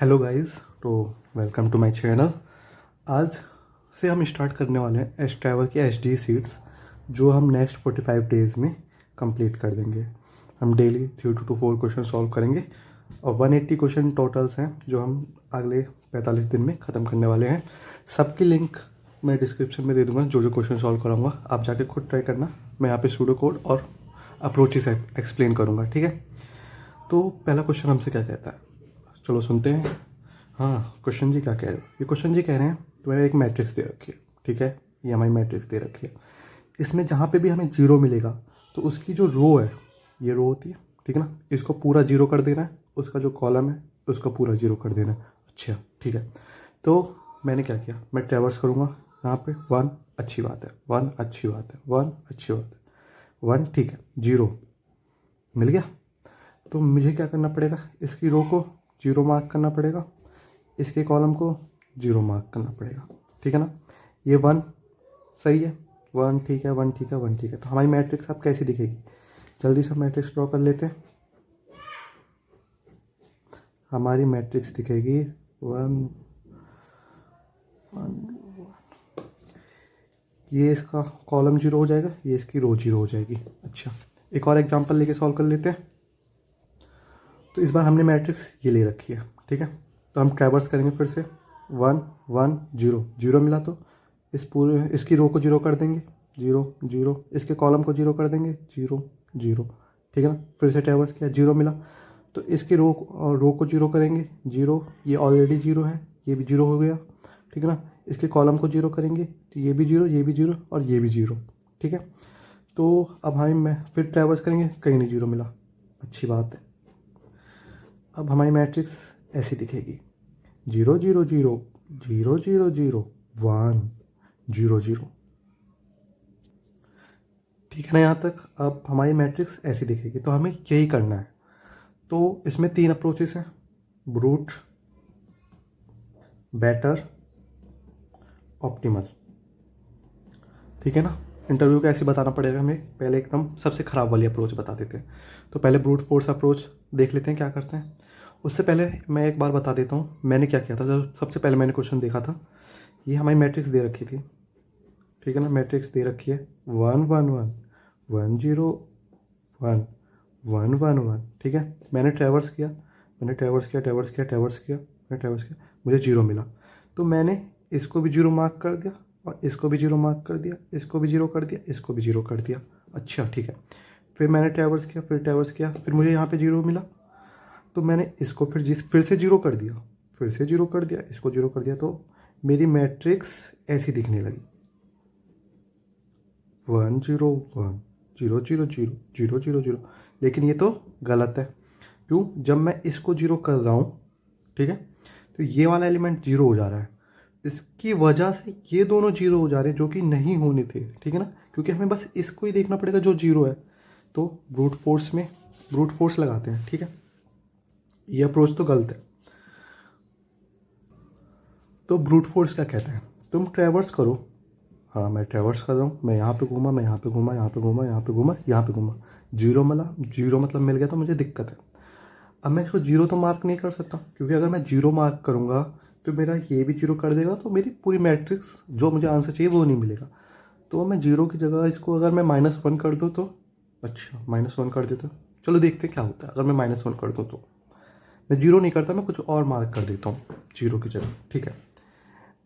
Hello guys, तो welcome to my channel. आज से हम स्टार्ट करने वाले हैं एस ट्रैवल की एचडी सीट्स, जो हम नेक्स्ट 45 डेज़ में कंप्लीट कर देंगे। हम डेली 3 to 4 क्वेश्चन सॉल्व करेंगे और 180 क्वेश्चन टोटल्स हैं जो हम अगले 45 दिन में ख़त्म करने वाले हैं। सबकी लिंक मैं डिस्क्रिप्शन में दे दूँगा, जो क्वेश्चन सॉल्व कराऊँगा आप जाके खुद ट्राई करना। मैं यहाँ पे सूडो कोड और अप्रोचेस एक्सप्लेन करूँगा, ठीक है। तो पहला क्वेश्चन हमसे क्या कहता है, चलो सुनते हैं। हाँ, क्वेश्चन जी क्या कह रहे हो? ये क्वेश्चन जी कह रहे हैं तुम्हें एक मैट्रिक्स दे रखी है, ठीक है। ये हमारी मैट्रिक्स दे रखी है। इसमें जहाँ पे भी हमें जीरो मिलेगा तो उसकी जो रो है, ये रो होती है, ठीक है ना, इसको पूरा जीरो कर देना है। उसका जो कॉलम है उसको पूरा जीरो कर देना है। अच्छा, ठीक है। तो मैंने क्या किया, मैं ट्रैवर्स करूँगा यहाँ पे। 1 अच्छी बात है, 1 अच्छी बात है, 1 अच्छी बात है, 1 ठीक है, 0 मिल गया। तो मुझे क्या करना पड़ेगा, इसकी रो को 0 मार्क करना पड़ेगा, इसके कॉलम को 0 मार्क करना पड़ेगा, ठीक है ना। ये 1 सही है, 1 ठीक है, 1 ठीक है, 1 ठीक है। तो हमारी मैट्रिक्स अब कैसी दिखेगी, जल्दी से मैट्रिक्स ड्रॉ कर लेते हैं। हमारी मैट्रिक्स दिखेगी 1 1। ये इसका कॉलम 0 हो जाएगा, ये इसकी रो 0 हो जाएगी। अच्छा, एक और एग्जांपल लेके सॉल्व कर लेते हैं। तो इस बार हमने मैट्रिक्स ये ले रखी है, ठीक है। तो हम ट्रैवर्स करेंगे फिर से। 1 1 0 0 मिला तो इसकी रो को 0 कर देंगे, 0 0। इसके कॉलम को 0 कर देंगे, 0 0, ठीक है ना। फिर से ट्रैवर्स किया, 0 मिला तो इसकी रो को 0 करेंगे, 0। ये ऑलरेडी 0 है, ये भी 0 हो गया, ठीक है ना। इसके कॉलम को 0 करेंगे तो ये भी 0, ये भी 0 और ये भी 0, ठीक है। तो अब हम फिर ट्रैवर्स करेंगे, कहीं नहीं 0 मिला, अच्छी बात है। अब हमारी मैट्रिक्स ऐसी दिखेगी 0 0 0 0 0 0 1 0 0, ठीक है ना यहाँ तक। अब हमारी मैट्रिक्स ऐसी दिखेगी, तो हमें यही करना है। तो इसमें 3 अप्रोचेस हैं, ब्रूट, बेटर, ऑप्टिमल, ठीक है ना। इंटरव्यू को ऐसे बताना पड़ेगा हमें, पहले एकदम सबसे ख़राब वाली अप्रोच बता देते हैं। तो पहले ब्रूट फोर्स अप्रोच देख लेते हैं क्या करते हैं। उससे पहले मैं एक बार बता देता हूँ मैंने क्या किया था। जब सबसे पहले मैंने क्वेश्चन देखा था, ये हमारी मैट्रिक्स दे रखी थी, ठीक है ना। मैट्रिक्स दे रखी है 1 1 1 1 0 1 1 1 1, ठीक है। मैंने ट्रैवर्स किया, मैंने ट्रैवर्स किया, ट्रैवर्स किया, ट्रैवर्स किया, मैंने ट्रैवर्स किया, मुझे 0 मिला। तो मैंने इसको भी 0 मार्क कर दिया और इसको भी 0 मार्क कर दिया, इसको भी 0 कर दिया, इसको भी 0 कर दिया। अच्छा, ठीक है। फिर मैंने ट्रैवर्स किया, फिर ट्रैवर्स किया, फिर मुझे यहाँ पे 0 मिला। तो मैंने इसको फिर से 0 कर दिया, फिर से 0 कर दिया, इसको 0 कर दिया। तो मेरी मैट्रिक्स ऐसी दिखने लगी 1 0 1 0 0 0 0 0 0। लेकिन ये तो गलत है, क्यों? जब मैं इसको 0 कर रहा हूँ, ठीक है, तो ये वाला एलिमेंट 0 हो जा रहा है। इसकी वजह से ये दोनों 0 हो जा रहे हैं, जो कि नहीं होने थे, ठीक है ना। क्योंकि हमें बस इसको ही देखना पड़ेगा जो 0 है। तो ब्रूट फोर्स लगाते हैं, ठीक है। ये अप्रोच तो गलत है। तो ब्रूट फोर्स क्या कहता है, तुम ट्रैवर्स करो। हाँ, मैं ट्रैवर्स कर रहा हूँ, मैं यहाँ पे घूमा, मैं यहाँ पे घूमा, यहाँ पे घूमा, यहाँ पे घूमा, यहाँ पे घूमा, 0 मिला, 0 मतलब मिल गया, तो मुझे दिक्कत है। अब मैं इसको 0 तो मार्क नहीं कर सकता, क्योंकि अगर मैं 0 मार्क करूँगा तो मेरा ये भी 0 कर देगा, तो मेरी पूरी मैट्रिक्स जो मुझे आंसर चाहिए वो नहीं मिलेगा। तो मैं 0 की जगह इसको अगर मैं -1 कर दूँ तो, अच्छा -1 कर देता, चलो देखते क्या होता है। अगर मैं -1 कर दूँ तो मैं 0 नहीं करता, मैं कुछ और मार्क कर देता हूँ 0 की जगह, ठीक है।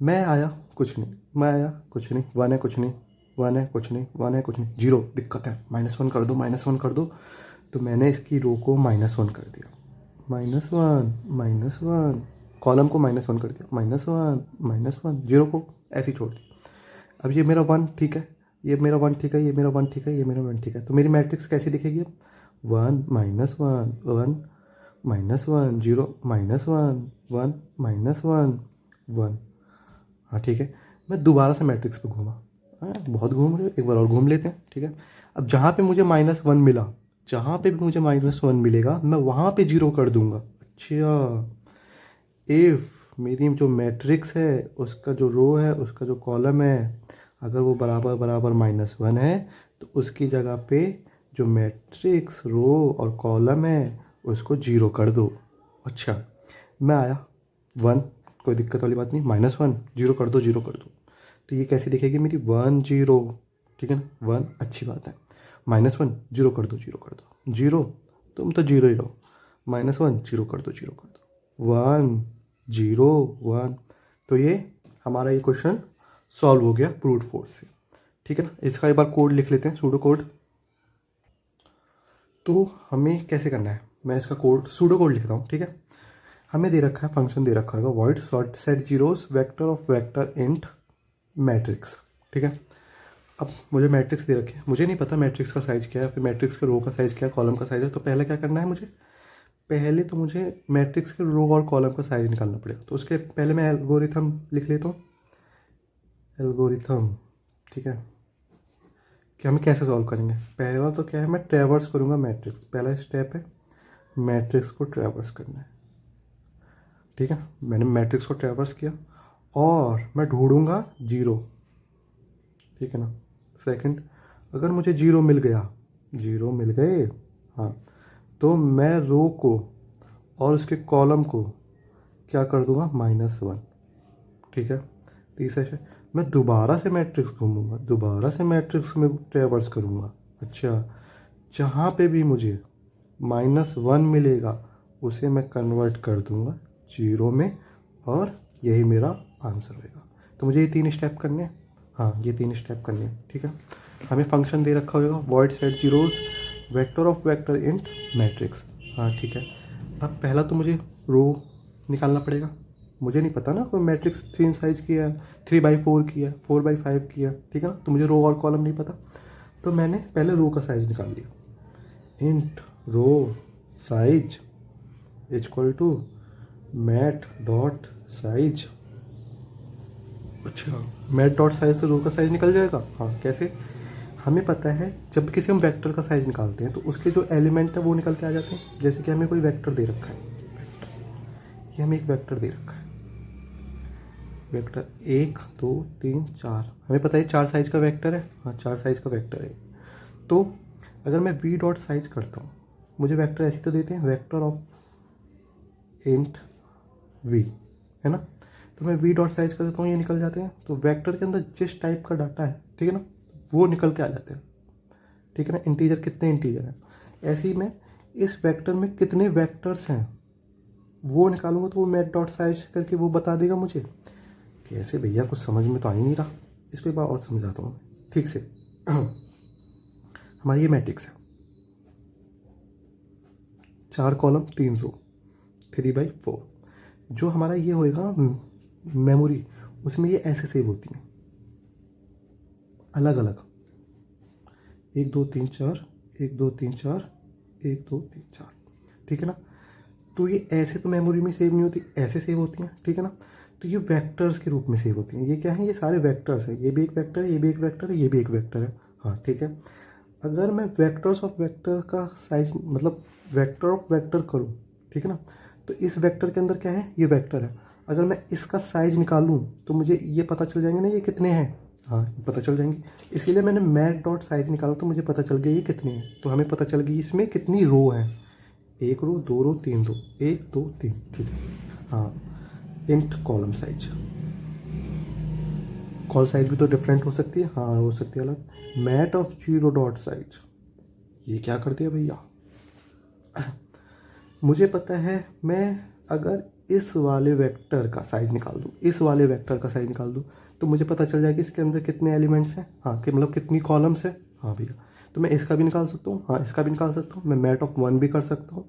मैं आया, कुछ नहीं, मैं आया, कुछ नहीं, 1 है, कुछ नहीं, 1 है, कुछ नहीं, 1 है, कुछ नहीं, 0, दिक्कत है, -1 कर दो, -1 कर दो। तो मैंने इसकी रो को -1 कर दिया, -1 कॉलम को -1 कर दिया, -1 0 को ऐसे ही छोड़ दिया। अब ये मेरा 1 ठीक है, ये मेरा 1 ठीक है, ये मेरा 1 ठीक है, ये मेरा 1 ठीक है। तो मेरी मैट्रिक्स कैसी दिखेगी अब, 1 -1 1 -1 0 -1 1 -1 1। हाँ, ठीक है। मैं दोबारा से मैट्रिक्स पे घूमा, हाँ बहुत घूम रहे हो, एक बार और घूम लेते हैं, ठीक है। अब जहाँ पे मुझे -1 मिला, जहाँ पे भी मुझे -1 मिलेगा मैं वहाँ पे 0 कर दूंगा। अच्छा, इफ़ मेरी जो मैट्रिक्स है उसका जो रो है, उसका जो कॉलम है, अगर वो बराबर बराबर -1 है, तो उसकी जगह पे जो मैट्रिक्स रो और कॉलम है उसको 0 कर दो। अच्छा, मैं आया, 1, कोई दिक्कत वाली बात नहीं, -1 जीरो कर दो, जीरो कर दो। तो ये कैसी दिखेगी मेरी 1 0, ठीक है ना, 1 अच्छी बात है। -1 जीरो कर दो, जीरो कर दो, जीरो, तुम तो जीरो ही रहो, -1 जीरो कर दो, जीरो कर दो, 1 0 1। तो ये हमारा ये क्वेश्चन सॉल्व हो गया ब्रूट फोर्स से, ठीक है ना। इसका एक बार कोड लिख लेते हैं, सूडो कोड। तो हमें कैसे करना है, मैं इसका कोड सूडो कोड लिखता हूँ, ठीक है। हमें दे रखा है, फंक्शन दे रखा है void sort set zeros vector of vector int matrix, ठीक है। अब मुझे मैट्रिक्स दे रखे हैं, मुझे नहीं पता मैट्रिक्स का साइज़ क्या है, फिर मैट्रिक्स के रो का साइज़ क्या है, कॉलम का साइज़ है। तो पहले क्या करना है मुझे, पहले तो मुझे मैट्रिक्स के रो और कॉलम का साइज़ निकालना पड़ेगा। तो उसके पहले मैं एल्गोरिथम लिख लेता हूँ, एल्गोरिथम, ठीक है। कि हमें कैसे सॉल्व करेंगे, पहला तो क्या है, मैं ट्रैवर्स करूँगा मैट्रिक्स, पहला स्टेप है मैट्रिक्स को ट्रैवर्स करना है, ठीक है। मैंने मैट्रिक्स को ट्रैवर्स किया और मैं ढूंढूंगा जीरो, ठीक है ना। सेकंड, अगर मुझे जीरो मिल गया, जीरो मिल गए, हाँ, तो मैं रो को और उसके कॉलम को क्या कर दूंगा, -1, ठीक है। तीसरा है, मैं दोबारा से मैट्रिक्स घूमूंगा, दोबारा से मैट्रिक्स में ट्रैवर्स करूंगा। अच्छा, जहाँ पे भी मुझे -1 मिलेगा उसे मैं कन्वर्ट कर दूंगा जीरो में, और यही मेरा आंसर होगा। तो मुझे ये 3 स्टेप करने हैं, हाँ ये 3 स्टेप करने हैं, ठीक है। हमें फंक्शन दे रखा होगा void set zeros vector of vector int matrix, हाँ ठीक है। अब पहला तो मुझे रो निकालना पड़ेगा, मुझे नहीं पता ना कोई मैट्रिक्स 3 साइज की है, 3/4 की है, 4/5 की है, ठीक है ना। तो मुझे रो और कॉलम नहीं पता, तो मैंने पहले रो का साइज निकाल लिया, int row size equal to mat dot size. अच्छा, मैट डॉट साइज से रो का साइज निकल जाएगा, हाँ कैसे, हमें पता है जब किसी हम वेक्टर का साइज निकालते हैं तो उसके जो एलिमेंट है वो निकल के आ जाते हैं। जैसे कि हमें कोई वेक्टर दे रखा है, ये हमें एक वेक्टर दे रखा है, वेक्टर 1 2 3 4, हमें पता है 4 साइज का वेक्टर है, हाँ 4 साइज का वेक्टर है। तो अगर मैं वी डॉट साइज करता हूँ, मुझे वेक्टर ऐसे तो देते हैं, वेक्टर ऑफ इंट वी, है ना। तो मैं वी डॉट साइज कर देता हूँ, ये निकल जाते हैं। तो वेक्टर के अंदर जिस टाइप का डाटा है, ठीक है ना, वो निकल के आ जाते हैं, ठीक है ना। इंटीजर कितने इंटीजर हैं, ऐसे ही मैं इस वेक्टर में कितने वेक्टर्स हैं वो निकालूंगा, तो वो मैट डॉट साइज करके वो बता देगा मुझे। कैसे भैया, कुछ समझ में तो आ ही नहीं रहा, इसको एक बार और समझाता हूँ ठीक से। हमारी ये मैट्रिक्स है, 4 कॉलम 3 रो, 3/4। जो हमारा ये होएगा मेमोरी, उसमें ये ऐसे सेव होती हैं अलग अलग, 1 2 3 4, 1 2 3 4, 1 2 3 4, ठीक है ना। तो ये ऐसे तो मेमोरी में सेव नहीं होती, ऐसे सेव होती हैं, ठीक है ना। तो ये वेक्टर्स के रूप में सेव होती हैं। ये क्या है, ये सारे वेक्टर्स हैं, ये भी एक वेक्टर है, ये भी एक वेक्टर है, ये भी एक वेक्टर है, हाँ ठीक है। अगर मैं वेक्टर्स ऑफ वेक्टर का साइज मतलब वेक्टर ऑफ वेक्टर करूँ, ठीक है ना, तो इस वेक्टर के अंदर क्या है, ये वेक्टर है। अगर मैं इसका साइज निकालूँ तो मुझे ये पता चल जाएंगे ना ये कितने हैं, हाँ पता चल जाएंगे। इसीलिए मैंने मैट डॉट साइज निकाला तो मुझे पता चल गया ये कितने हैं। तो हमें पता चल गई इसमें कितनी रो हैं, 1 रो 2 रो 3 रो, 1 2 3, ठीक है। हाँ, int column size, call size भी तो डिफरेंट हो सकती है, हाँ हो सकती है अलग। Mat of zero dot size, ये क्या कर दिया भैया, मुझे पता है मैं अगर इस वाले वेक्टर का साइज निकाल दूँ, इस वाले वेक्टर का साइज निकाल दूँ, तो मुझे पता चल जाएगा इसके अंदर कितने एलिमेंट्स हैं, हाँ कि मतलब कितनी कॉलम्स हैं, हाँ भैया। तो मैं इसका भी निकाल सकता हूँ, हाँ इसका भी निकाल सकता हूँ, मैं मैट ऑफ 1 भी कर सकता हूँ,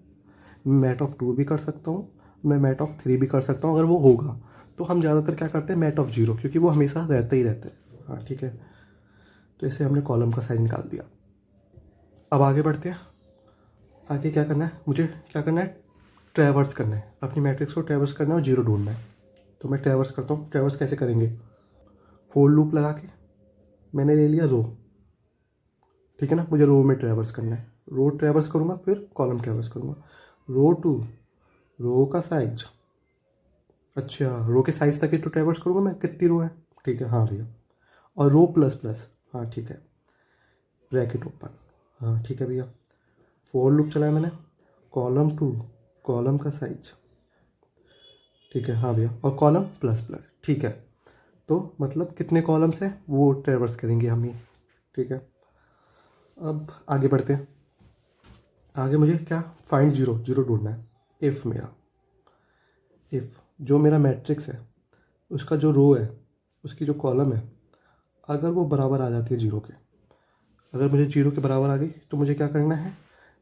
मैट ऑफ 2 भी कर सकता हूँ, मैं मैट ऑफ 3 भी कर सकता हूँ अगर वो होगा। तो हम ज़्यादातर क्या करते हैं, मैट ऑफ 0, क्योंकि वो हमेशा रहता ही रहता है, हाँ ठीक है। तो इसे हमने कॉलम का साइज निकाल दिया। अब आगे बढ़ते हैं, आगे क्या करना है, मुझे क्या करना है, ट्रैवर्स करना है, अपनी मैट्रिक्स को ट्रैवर्स करना है और जीरो ढूंढना है। तो मैं ट्रैवर्स करता हूँ, ट्रैवर्स कैसे करेंगे, फोर लूप लगा के मैंने ले लिया रो, ठीक है ना। मुझे रो में ट्रैवर्स करना है, रो ट्रैवर्स करूँगा फिर कॉलम ट्रैवर्स करूँगा, रो टू रो का साइज, अच्छा रो के साइज तक ही तो ट्रैवर्स करूँगा मैं, कितनी रो है, ठीक है हाँ भैया, और रो प्लस प्लस, हाँ ठीक है, ब्रैकेट ओपन, हाँ ठीक है भैया। फोर लूप चलाया मैंने, कॉलम टू कॉलम का साइज, ठीक है, हाँ भैया, और कॉलम प्लस प्लस, ठीक है। तो मतलब कितने कॉलम्स हैं वो ट्रेवर्स करेंगे हम ये, ठीक है। अब आगे बढ़ते हैं। आगे मुझे क्या फाइंड जीरो, जीरो ढूंढना है। इफ़ मेरा, इफ़ जो मेरा मैट्रिक्स है उसका जो रो है, उसकी जो कॉलम है, अगर वो बराबर आ जाती है जीरो के, अगर मुझे जीरो के बराबर आ गई तो मुझे क्या करना है,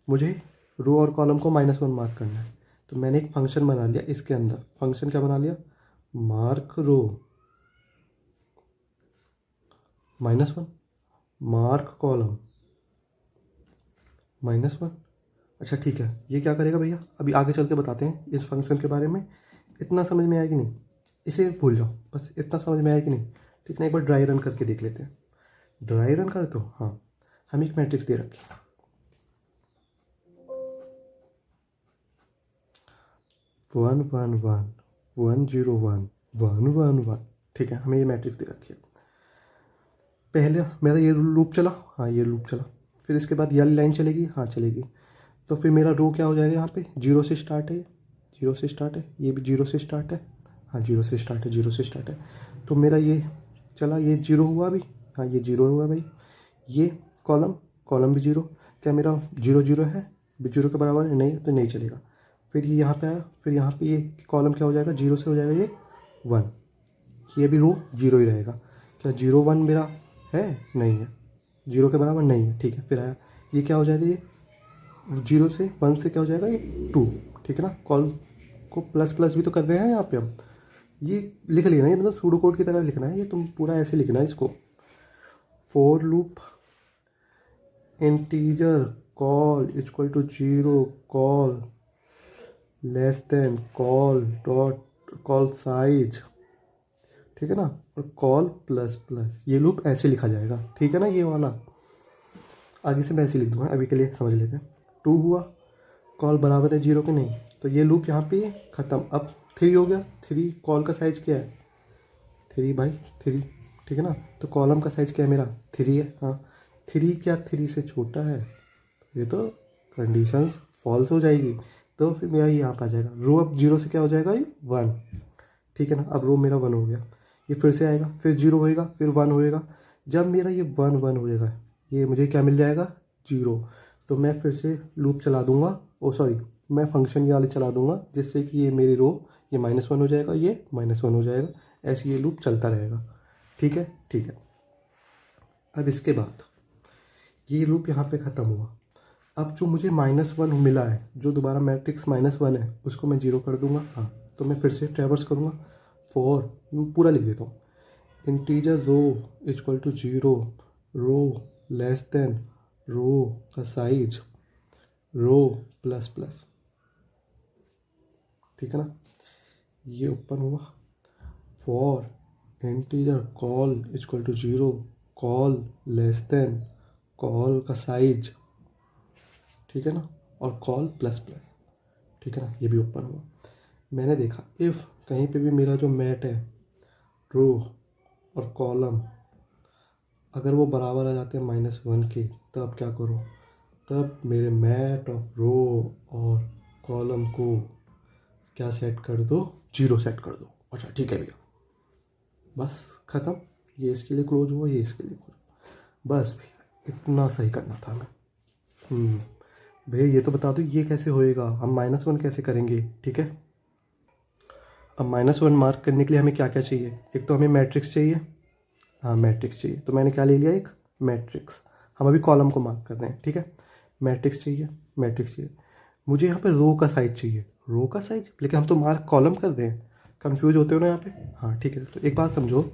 मुझे रो और कॉलम को -1 मार्क करना है। तो मैंने एक फंक्शन बना लिया, इसके अंदर फंक्शन क्या बना लिया, मार्क रो -1, मार्क कॉलम -1। अच्छा ठीक है, ये क्या करेगा भैया, अभी आगे चल के बताते हैं इस फंक्शन के बारे में। इतना समझ में आया कि नहीं, इसे भूल जाओ, बस इतना समझ में आया कि नहीं, ठीक ना। एक बार ड्राई रन करके देख लेते हैं। ड्राई रन कर दो, हाँ। हम एक मैट्रिक्स दे रखी है 1 1 1 1 0 1 1 1 1, ठीक है, हमें ये मैट्रिक्स दे रखी है। पहले मेरा ये लूप चला, हाँ ये लूप चला, फिर इसके बाद ये वाली लाइन चलेगी, हाँ चलेगी। तो फिर मेरा रो क्या हो जाएगा, यहाँ पे जीरो से स्टार्ट है, जीरो से स्टार्ट है, ये भी जीरो से स्टार्ट है, हाँ जीरो से स्टार्ट है, जीरो से स्टार्ट है। तो मेरा ये चला, ये जीरो हुआ अभी, हाँ ये जीरो हुआ भाई। ये कॉलम, कॉलम भी जीरो, क्या मेरा जीरो जीरो है, भी जीरो के बराबर है, नहीं तो नहीं चलेगा। फिर ये यहाँ पे आया, फिर यहाँ पे ये कॉलम क्या हो जाएगा, जीरो से हो जाएगा ये 1, ये भी रो जीरो ही रहेगा। क्या जीरो 1 मेरा है, नहीं है, जीरो के बराबर नहीं है, ठीक है। फिर आया, ये क्या हो जाएगा, ये जीरो से 1 से क्या हो जाएगा, ये 2, ठीक है ना। कॉल को प्लस प्लस भी तो कर रहे हैं यहाँ पे हम, ये लिख लिया ना, ये मतलब सूडो कोड की तरह लिखना है, ये तुम पूरा ऐसे लिखना है इसको। For loop integer col equal to zero, col less than col dot col size, ठीक है ना, और कॉल प्लस प्लस, ये लूप ऐसे लिखा जाएगा, ठीक है ना। ये वाला आगे से मैं ऐसे लिख दूंगा, अभी के लिए समझ लेते हैं। 2 हुआ, कॉल बराबर है जीरो के, नहीं, तो ये लूप यहाँ पे ख़त्म। अब 3 हो गया, 3 कॉल का साइज़ क्या है, 3 भाई 3, ठीक है ना। तो कॉलम का साइज़ क्या है मेरा, 3 है, हाँ। 3 क्या 3 से छोटा है, ये तो कंडीशंस फॉल्स हो जाएगी, तो फिर मेरा ये यहाँ पर आ जाएगा। रो अब जीरो से क्या हो जाएगा, ये 1, ठीक है ना। अब रो मेरा 1 हो गया, ये फिर से आएगा, फिर जीरो होएगा, फिर 1 होएगा। जब मेरा ये 1 1 हो जाएगा, ये मुझे क्या मिल जाएगा, जीरो। तो मैं फिर से लूप चला दूंगा, ओ सॉरी, मैं फंक्शन ये वाले चला दूंगा, जिससे कि ये मेरी रो ये -1 हो जाएगा, ये -1 हो जाएगा, ऐसे ये लूप चलता रहेगा, ठीक है, ठीक है। अब इसके बाद ये लूप यहाँ पे ख़त्म हुआ। अब जो मुझे -1 मिला है, जो दोबारा मैट्रिक्स -1 है, उसको मैं जीरो कर दूंगा, हाँ। तो मैं फिर से ट्रैवर्स करूँगा, फॉर, पूरा लिख देता हूँ, integer row equal to zero, row less than row का साइज, रो प्लस प्लस, ठीक है ना। ये ओपन हुआ, for integer col equal to zero, col less than col का साइज, ठीक है ना, और कॉल प्लस प्लस, ठीक है ना। ये भी ओपन हुआ। मैंने देखा इफ़ कहीं पे भी मेरा जो मैट है, रो और कॉलम, अगर वो बराबर आ जाते हैं -1 के, तब क्या करो, तब मेरे मैट ऑफ रो और कॉलम को क्या सेट कर दो, जीरो सेट कर दो। अच्छा ठीक है भैया, बस ख़त्म। ये इसके लिए क्लोज हुआ, ये इसके लिए क्लोज, बस भैया इतना सही करना था हमें। भैया ये तो बता दो ये कैसे होएगा, हम -1 कैसे करेंगे, ठीक है। अब -1 मार्क करने के लिए हमें क्या क्या चाहिए, एक तो हमें मैट्रिक्स चाहिए, हाँ मैट्रिक्स चाहिए। तो मैंने क्या ले लिया, एक मैट्रिक्स। हम अभी कॉलम को मार्क कर रहे हैं, ठीक है। मैट्रिक्स चाहिए, मैट्रिक्स चाहिए। मुझे यहाँ पे रो का साइज चाहिए, रो का साइज, लेकिन हम तो मार्क कॉलम कर रहे हैं, कंफ्यूज होते हो ना यहाँ पे, हाँ ठीक है। तो एक बात समझो,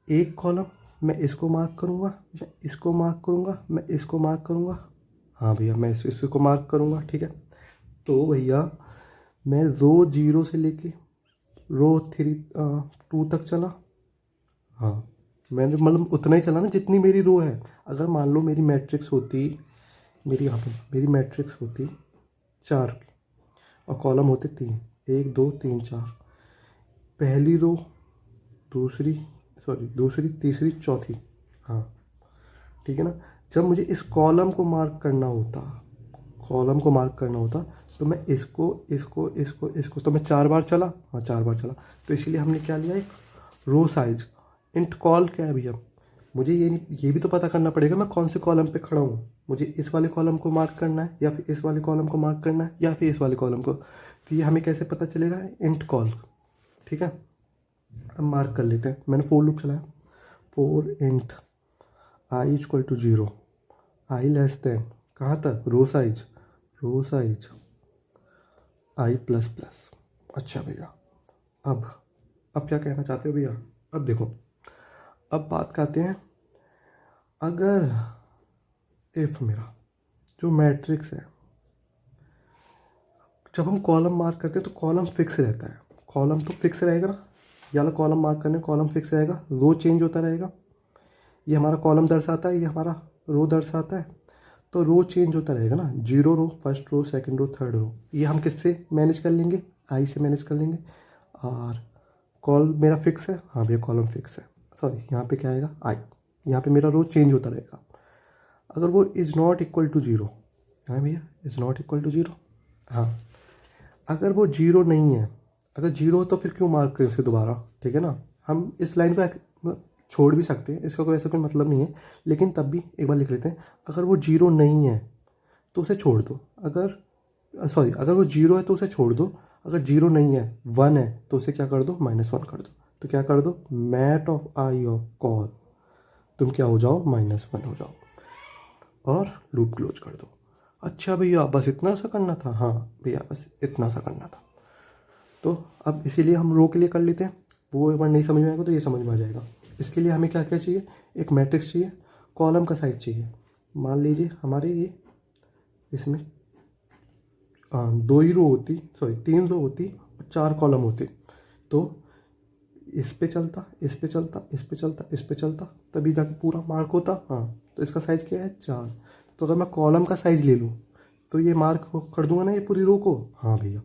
एक कॉलम मैं इसको मार्क करूँगा, मैं इसको मार्क करूँगा, मैं इसको मार्क करूँगा, हाँ भैया मैं इसको मार्क करूँगा, ठीक है। तो भैया मैं रो जीरो से लेके रो 2 तक चला, हाँ मैंने मतलब उतना ही चला ना जितनी मेरी रो है। अगर मान लो मेरी मैट्रिक्स होती, मेरी यहाँ पे मेरी मैट्रिक्स होती 4 की, और कॉलम होते 3, 1 2 3 4, पहली रो, दूसरी, सॉरी दूसरी, तीसरी, चौथी, हाँ ठीक है ना। जब मुझे इस कॉलम को मार्क करना होता, कॉलम को मार्क करना होता तो मैं इसको इसको इसको इसको तो मैं 4 बार चला, हाँ 4 बार चला, तो इसीलिए हमने क्या लिया, एक रो साइज। इंट कॉल क्या है भैया, मुझे ये भी तो पता करना पड़ेगा मैं कौन से कॉलम पे खड़ा हूँ। मुझे इस वाले कॉलम को मार्क करना है या फिर इस वाले कॉलम को मार्क करना है या फिर इस वाले कॉलम को, तो ये हमें कैसे पता चलेगा, इंट कॉल। ठीक है, अब मार्क कर लेते हैं। मैंने फोर लूप चलाया, for int I equal to 0, I less than कहाँ तक, row size I plus plus. अच्छा भैया, अब क्या कहना चाहते हो भैया, अब देखो, अब बात करते हैं, अगर इफ मेरा जो मैट्रिक्स है, जब हम कॉलम मार्क करते हैं तो कॉलम फिक्स रहता है, कॉलम तो फिक्स रहेगा ना, या कॉलम मार्क करने कॉलम फिक्स रहेगा, रो चेंज होता रहेगा। ये हमारा कॉलम दर्शाता है, ये हमारा रो दर्शाता है, तो रो चेंज होता रहेगा ना, 0 row, first row, second row, third row, ये हम किससे मैनेज कर लेंगे, आई से मैनेज कर लेंगे। और कॉल मेरा फिक्स है, हाँ भैया कॉलम फिक्स है, सॉरी यहाँ पे क्या आएगा, आई, यहाँ पे मेरा रो चेंज होता रहेगा। अगर वो इज़ नॉट इक्वल टू 0, हाँ भैया इज़ नॉट इक्वल टू 0, हाँ अगर वो 0 नहीं है, अगर 0 हो तो फिर क्यों मार्क करें उसे दोबारा, ठीक है ना। हम इस लाइन को छोड़ भी सकते हैं, इसका कोई ऐसा कोई मतलब नहीं है, लेकिन तब भी एक बार लिख लेते हैं। अगर वो 0 नहीं है तो उसे छोड़ दो, अगर वो 0 है तो उसे छोड़ दो, अगर 0 नहीं है 1 है तो उसे क्या कर दो, -1 कर दो। तो क्या कर दो, mat of I of col, तुम क्या हो जाओ, -1 हो जाओ, और लूप क्लोज कर दो। अच्छा भैया बस इतना सा करना था, हाँ भैया बस इतना सा करना था। तो अब इसीलिए हम रो के लिए कर लेते हैं, वो एक बार नहीं समझ में आएगा तो ये समझ में आ जाएगा। इसके लिए हमें क्या क्या चाहिए, एक मैट्रिक्स चाहिए, कॉलम का साइज चाहिए। मान लीजिए हमारे ये इसमें 2 ही रो होती, सॉरी 3 रो होती और 4 कॉलम होते, तो इस पे चलता, इस पे चलता, इस पे चलता, इस पे चलता, तभी जाके पूरा मार्क होता। हाँ तो इसका साइज़ क्या है, 4। तो अगर मैं कॉलम का साइज़ ले लूँ तो ये मार्क कर दूंगा ना ये पूरी रो को, हाँ भैया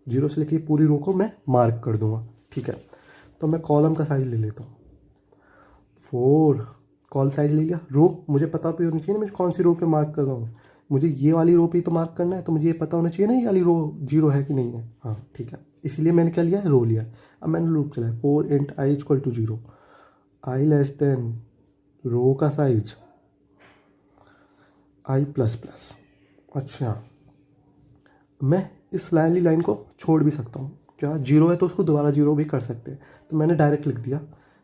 0 से लेके पूरी रो को मैं मार्क कर दूंगा। ठीक है, तो मैं कॉलम का साइज़ ले लेता हूँ, 4 कॉल साइज ले लिया। रो मुझे पता भी होनी चाहिए ना, मैं कौन सी रो पे मार्क कर रहा हूँ, मुझे ये वाली रो पे ही तो मार्क करना है, तो मुझे ये पता होना चाहिए ना ये वाली रो 0 है कि नहीं है। हाँ ठीक है, इसीलिए मैंने क्या लिया है, रो लिया है। अब मैंने लूप चलाया, 4 int I equal to 0, I less than row का साइज आई प्लस प्लस। अच्छा, मैं इस लाइनली लाइन को छोड़ भी सकता हूँ, क्या 0 है तो उसको दोबारा 0 भी कर सकते हैं, तो मैंने डायरेक्ट लिख दिया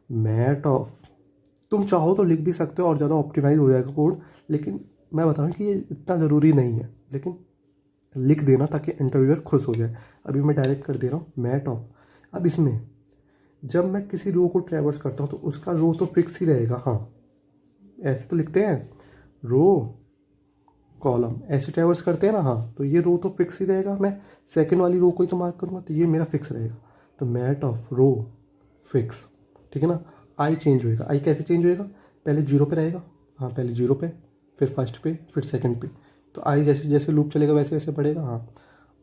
मैट ऑफ, तुम चाहो तो लिख भी सकते हो और ज़्यादा ऑप्टिमाइज हो जाएगा कोड, लेकिन मैं बता रहा हूँ कि ये इतना ज़रूरी नहीं है, लेकिन लिख देना ताकि इंटरव्यूअर खुश हो जाए। अभी मैं डायरेक्ट कर दे रहा हूँ मैट ऑफ। अब इसमें जब मैं किसी रो को ट्रैवर्स करता हूँ तो उसका रो तो फिक्स ही रहेगा, हाँ ऐसे तो लिखते हैं, रो कॉलम ऐसे ट्रैवर्स करते हैं ना, हाँ तो ये रो तो फिक्स ही रहेगा, मैं सेकंड वाली रो को ही तो मार्क करूँगा, तो ये मेरा फिक्स रहेगा। तो मैट ऑफ रो फिक्स, ठीक है ना। आई चेंज होएगा, आई कैसे चेंज होएगा, पहले 0 पे रहेगा, हाँ पहले 0 पे, फिर फर्स्ट पे, फिर सेकंड पे, तो आई जैसे जैसे लूप चलेगा वैसे वैसे बढ़ेगा। हाँ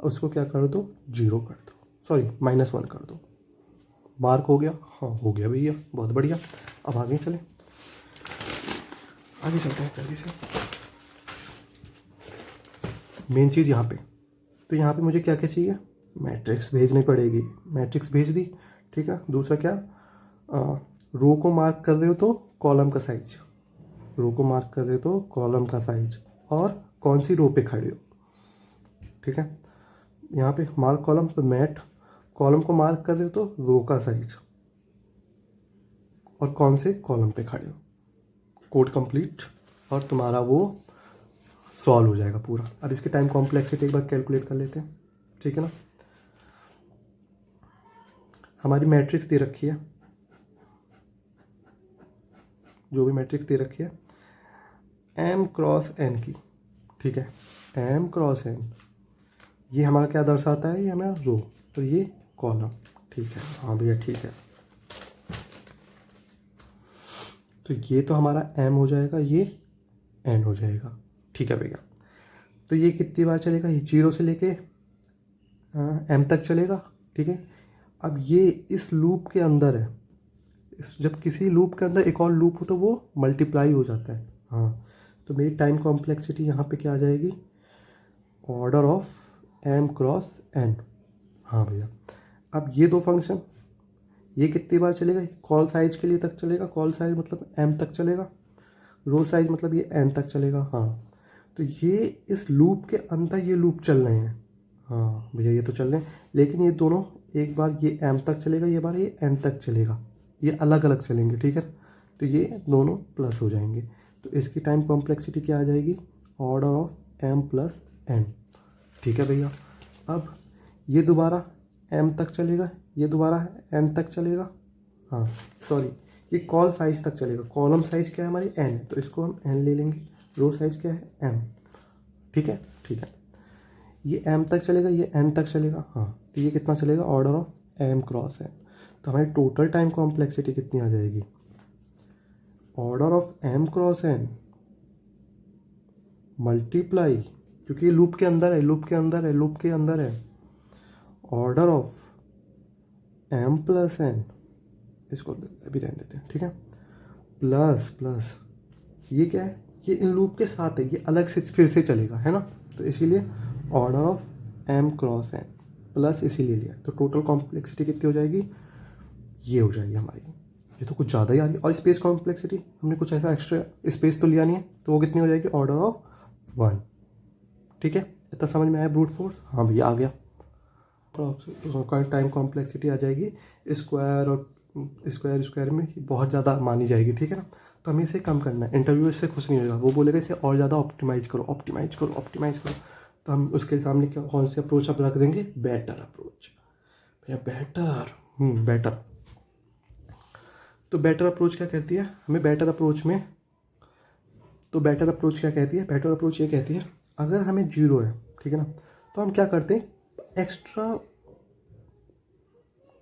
उसको क्या कर दो, 0 कर दो, सॉरी -1 कर दो, मार्क हो गया, हाँ हो गया भैया, बहुत बढ़िया। अब आगे चले, आगे चलते हैं जल्दी से। मेन चीज़ यहाँ पे, तो यहाँ पे मुझे क्या क्या चाहिए, मैट्रिक्स भेजनी पड़ेगी, मैट्रिक्स भेज दी। ठीक है, दूसरा क्या, रो को मार्क कर रहे हो तो कॉलम का साइज, रो को मार्क कर रहे हो तो कॉलम का साइज, और कौन सी रो पे खड़े हो। ठीक है, यहाँ पे मार्क कॉलम तो मैट, कॉलम को मार्क कर रहे हो तो रो का साइज, और कौन से कॉलम पे खड़े हो। कोड कंप्लीट, और तुम्हारा वो सॉल्व हो जाएगा पूरा। अब इसकी टाइम कॉम्प्लेक्सिटी एक बार कैलकुलेट कर लेते हैं, ठीक है ना। हमारी मैट्रिक्स दे रखी है, जो भी मैट्रिक्स दे रखी है m क्रॉस n की, ठीक है, m क्रॉस n, ये हमारा क्या दर्शाता है, ये हमारा रो, तो ये कॉलम, ठीक है, हाँ भैया ठीक है। तो ये तो हमारा m हो जाएगा, ये n हो जाएगा, ठीक है भैया। तो ये कितनी बार चलेगा, ये 0 से लेके m तक चलेगा, ठीक है। अब ये इस लूप के अंदर है, जब किसी लूप के अंदर एक और लूप हो तो वो मल्टीप्लाई हो जाता है। हाँ तो मेरी टाइम कॉम्प्लेक्सिटी यहाँ पे क्या आ जाएगी, order of M cross N. हाँ भैया, अब ये दो फंक्शन ये कितनी बार चलेगा, कॉल साइज के लिए तक चलेगा, कॉल साइज मतलब एम तक चलेगा, रो साइज मतलब ये एन तक चलेगा। हाँ, तो ये इस लूप के अंदर ये लूप चल रहे हैं। हाँ भैया ये तो चल रहे हैं, लेकिन ये दोनों एक बार ये एम तक चलेगा, ये बार ये एन तक चलेगा, ये अलग अलग चलेंगे, ठीक है। तो ये दोनों प्लस हो जाएंगे, तो इसकी टाइम कॉम्प्लेक्सिटी क्या आ जाएगी, order of M plus N. ठीक है भैया, अब ये दोबारा एम तक चलेगा, ये दोबारा एन तक चलेगा। हाँ सॉरी, ये कॉल साइज तक चलेगा, कॉलम साइज क्या है हमारी एन है, तो इसको हम एन ले लेंगे, रो साइज क्या है एम। ठीक है, ठीक है, ये एम तक चलेगा, ये एन तक चलेगा। हाँ, तो ये कितना चलेगा, order of M cross N. तो हमारी टोटल टाइम कॉम्प्लेक्सिटी कितनी आ जाएगी, order of M cross N multiply, क्योंकि ये लूप के अंदर है, लूप के अंदर है, लूप के अंदर है, order of M plus N, इसको अभी रहने देते हैं, ठीक है, प्लस प्लस ये क्या है, ये इन लूप के साथ है, ये अलग से फिर से चलेगा, है ना। तो इसीलिए order of M cross N plus इसीलिए लिया, तो टोटल कॉम्प्लेक्सिटी कितनी हो जाएगी, ये हो जाएगी हमारी। ये तो कुछ ज़्यादा ही आ रही है, और स्पेस कॉम्प्लेक्सिटी हमने कुछ ऐसा एक्स्ट्रा स्पेस तो लिया नहीं है, तो वो कितनी हो जाएगी, ऑर्डर ऑफ 1। ठीक है, इतना समझ में आया ब्रूट फोर्स। हाँ भैया आ गया, टाइम कॉम्प्लेक्सिटी आ जाएगी स्क्वायर, और स्क्वायर स्क्वायर में बहुत ज़्यादा मानी जाएगी, ठीक है ना। तो हमें इसे कम करना है, इंटरव्यू इससे खुश नहीं होगा, वो बोलेगा इसे और ज़्यादा ऑप्टिमाइज करो, ऑप्टिमाइज करो, ऑप्टिमाइज करो। तो हम उसके सामने क्या कौन से अप्रोच आप रख देंगे, बेटर अप्रोच। भैया बेटर, बेटर, तो बेटर अप्रोच क्या कहती है हमें, बेटर अप्रोच में, तो बेटर अप्रोच क्या कहती है, बेटर अप्रोच ये कहती है अगर हमें जीरो है, ठीक है ना, तो हम क्या करते हैं, एक्स्ट्रा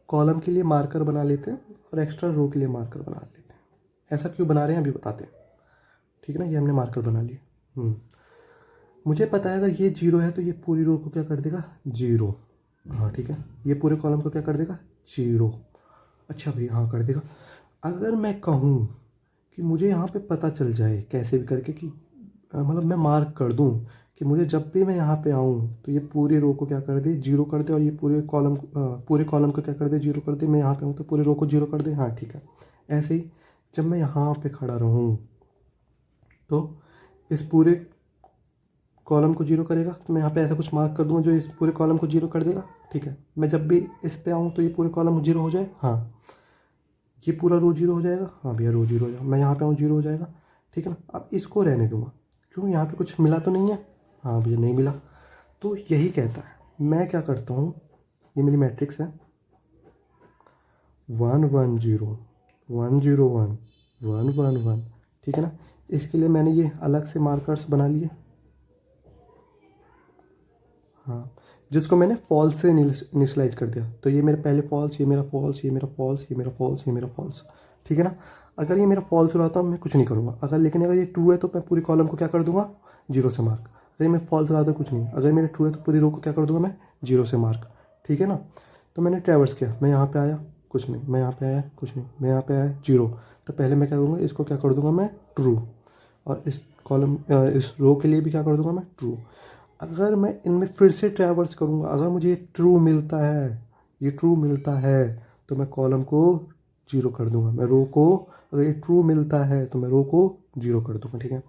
कॉलम के लिए मार्कर बना लेते हैं और एक्स्ट्रा रो के लिए मार्कर बना लेते हैं। ऐसा क्यों बना रहे हैं अभी बताते हैं, ठीक है ना। ये हमने मार्कर बना लिए, मुझे पता है अगर ये जीरो है तो ये पूरी रो को क्या कर देगा, जीरो। हाँ ठीक है, ये पूरे कॉलम को क्या कर देगा, जीरो। अच्छा भाई हाँ कर देगा। अगर मैं कहूँ कि मुझे यहाँ पे पता चल जाए कैसे भी करके कि मतलब मैं मार्क कर दूँ कि मुझे जब भी मैं यहाँ पे आऊँ तो ये पूरी रो को क्या कर दे, जीरो कर दे, और ये पूरे कॉलम को क्या कर दे, जीरो कर दे। मैं यहाँ पे हूँ तो पूरे रो को जीरो कर दे। हाँ ठीक है, ऐसे ही जब मैं यहाँ पे खड़ा रहूँ तो इस पूरे कॉलम को जीरो करेगा, तो मैं यहाँ पे ऐसा कुछ मार्क कर दूँगा जो इस पूरे कॉलम को जीरो कर देगा। ठीक है, मैं जब भी इस पे आऊँ तो ये पूरे कॉलम जीरो हो जाए। हाँ, ये पूरा रो जीरो हो जाएगा। हाँ भैया रो जीरो हो जाएगा, मैं यहाँ पे आऊँ जीरो हो जाएगा, ठीक है ना। अब इसको रहने दूँगा, क्यों, यहाँ पे कुछ मिला तो नहीं है। हाँ भैया नहीं मिला, तो यही कहता है। मैं क्या करता हूँ, ये मेरी मैट्रिक्स है, 1 1 0 1 0 1 1 1 1, ठीक है ना। इसके लिए मैंने ये अलग से मार्कर्स बना लिए, हाँ, जिसको मैंने फॉल्स से इनिशलाइज कर दिया। तो ये मेरे पहले फॉल्स, ये मेरा फॉल्स, ये मेरा फॉल्स, ये मेरा फॉल्स, ये मेरा फॉल्स, ठीक है ना। अगर ये मेरा फॉल्स हो रहा था मैं कुछ नहीं करूँगा, लेकिन अगर ये ट्रू है तो मैं पूरी कॉलम को क्या कर दूंगा, जीरो से मार्क। अगर ये मेरा फॉल्स रहा था कुछ नहीं, अगर मेरे ट्रू है तो पूरी रो को क्या कर दूंगा मैं, जीरो से मार्क, ठीक है ना। तो मैंने ट्रैवर्स किया, मैं यहाँ पर आया कुछ नहीं, मैं यहाँ पर आया कुछ नहीं, मैं यहाँ पर आया जीरो। तो पहले मैं क्या करूँगा, इसको क्या कर दूँगा मैं, ट्रू, और इस कॉलम इस रो के लिए भी क्या कर दूँगा मैं, ट्रू। अगर मैं इनमें फिर से ट्रैवर्स करूँगा, अगर मुझे ये ट्रू मिलता है, ये ट्रू मिलता है, तो मैं कॉलम को जीरो कर दूंगा। मैं रो को, अगर ये ट्रू मिलता है तो मैं रो को जीरो कर दूंगा, ठीक है।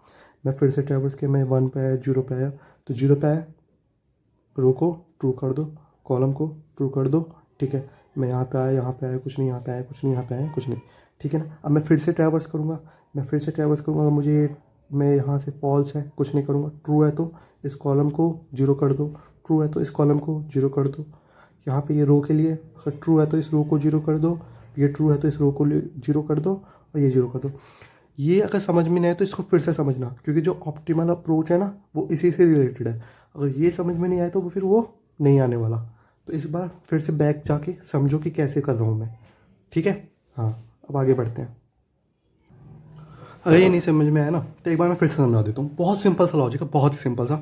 मैं फिर से ट्रैवर्स किया, मैं 1 पे आया, 0 पे आया, तो 0 पे आया, रो को ट्रू कर दो, कॉलम को ट्रू कर दो, ठीक है। मैं यहाँ पे आया कुछ नहीं, यहाँ पे आया कुछ नहीं, यहाँ पे आया कुछ नहीं, ठीक है ना। अब मैं फिर से ट्रैवर्स करूँगा, मुझे मैं यहाँ से फॉल्स है कुछ नहीं करूँगा, ट्रू है तो इस कॉलम को जीरो कर दो, ट्रू है तो इस कॉलम को जीरो कर दो। यहाँ पे ये रो के लिए अगर ट्रू है तो इस रो को जीरो कर दो, ये ट्रू है तो इस रो को जीरो कर दो, और ये जीरो कर दो। ये अगर समझ में नहीं आए तो इसको फिर से समझना, क्योंकि जो ऑप्टिमल अप्रोच है ना वो इसी से रिलेटेड है। अगर ये समझ में नहीं आए तो फिर वो नहीं आने वाला। तो इस बार फिर से बैक जाके समझो कि कैसे कर रहा हूँ मैं, ठीक है। हाँ, अब आगे बढ़ते हैं। अगर ये नहीं समझ में आया ना तो एक बार मैं फिर से समझा देता हूँ। बहुत सिंपल सा लॉजिक है, बहुत ही सिंपल सा।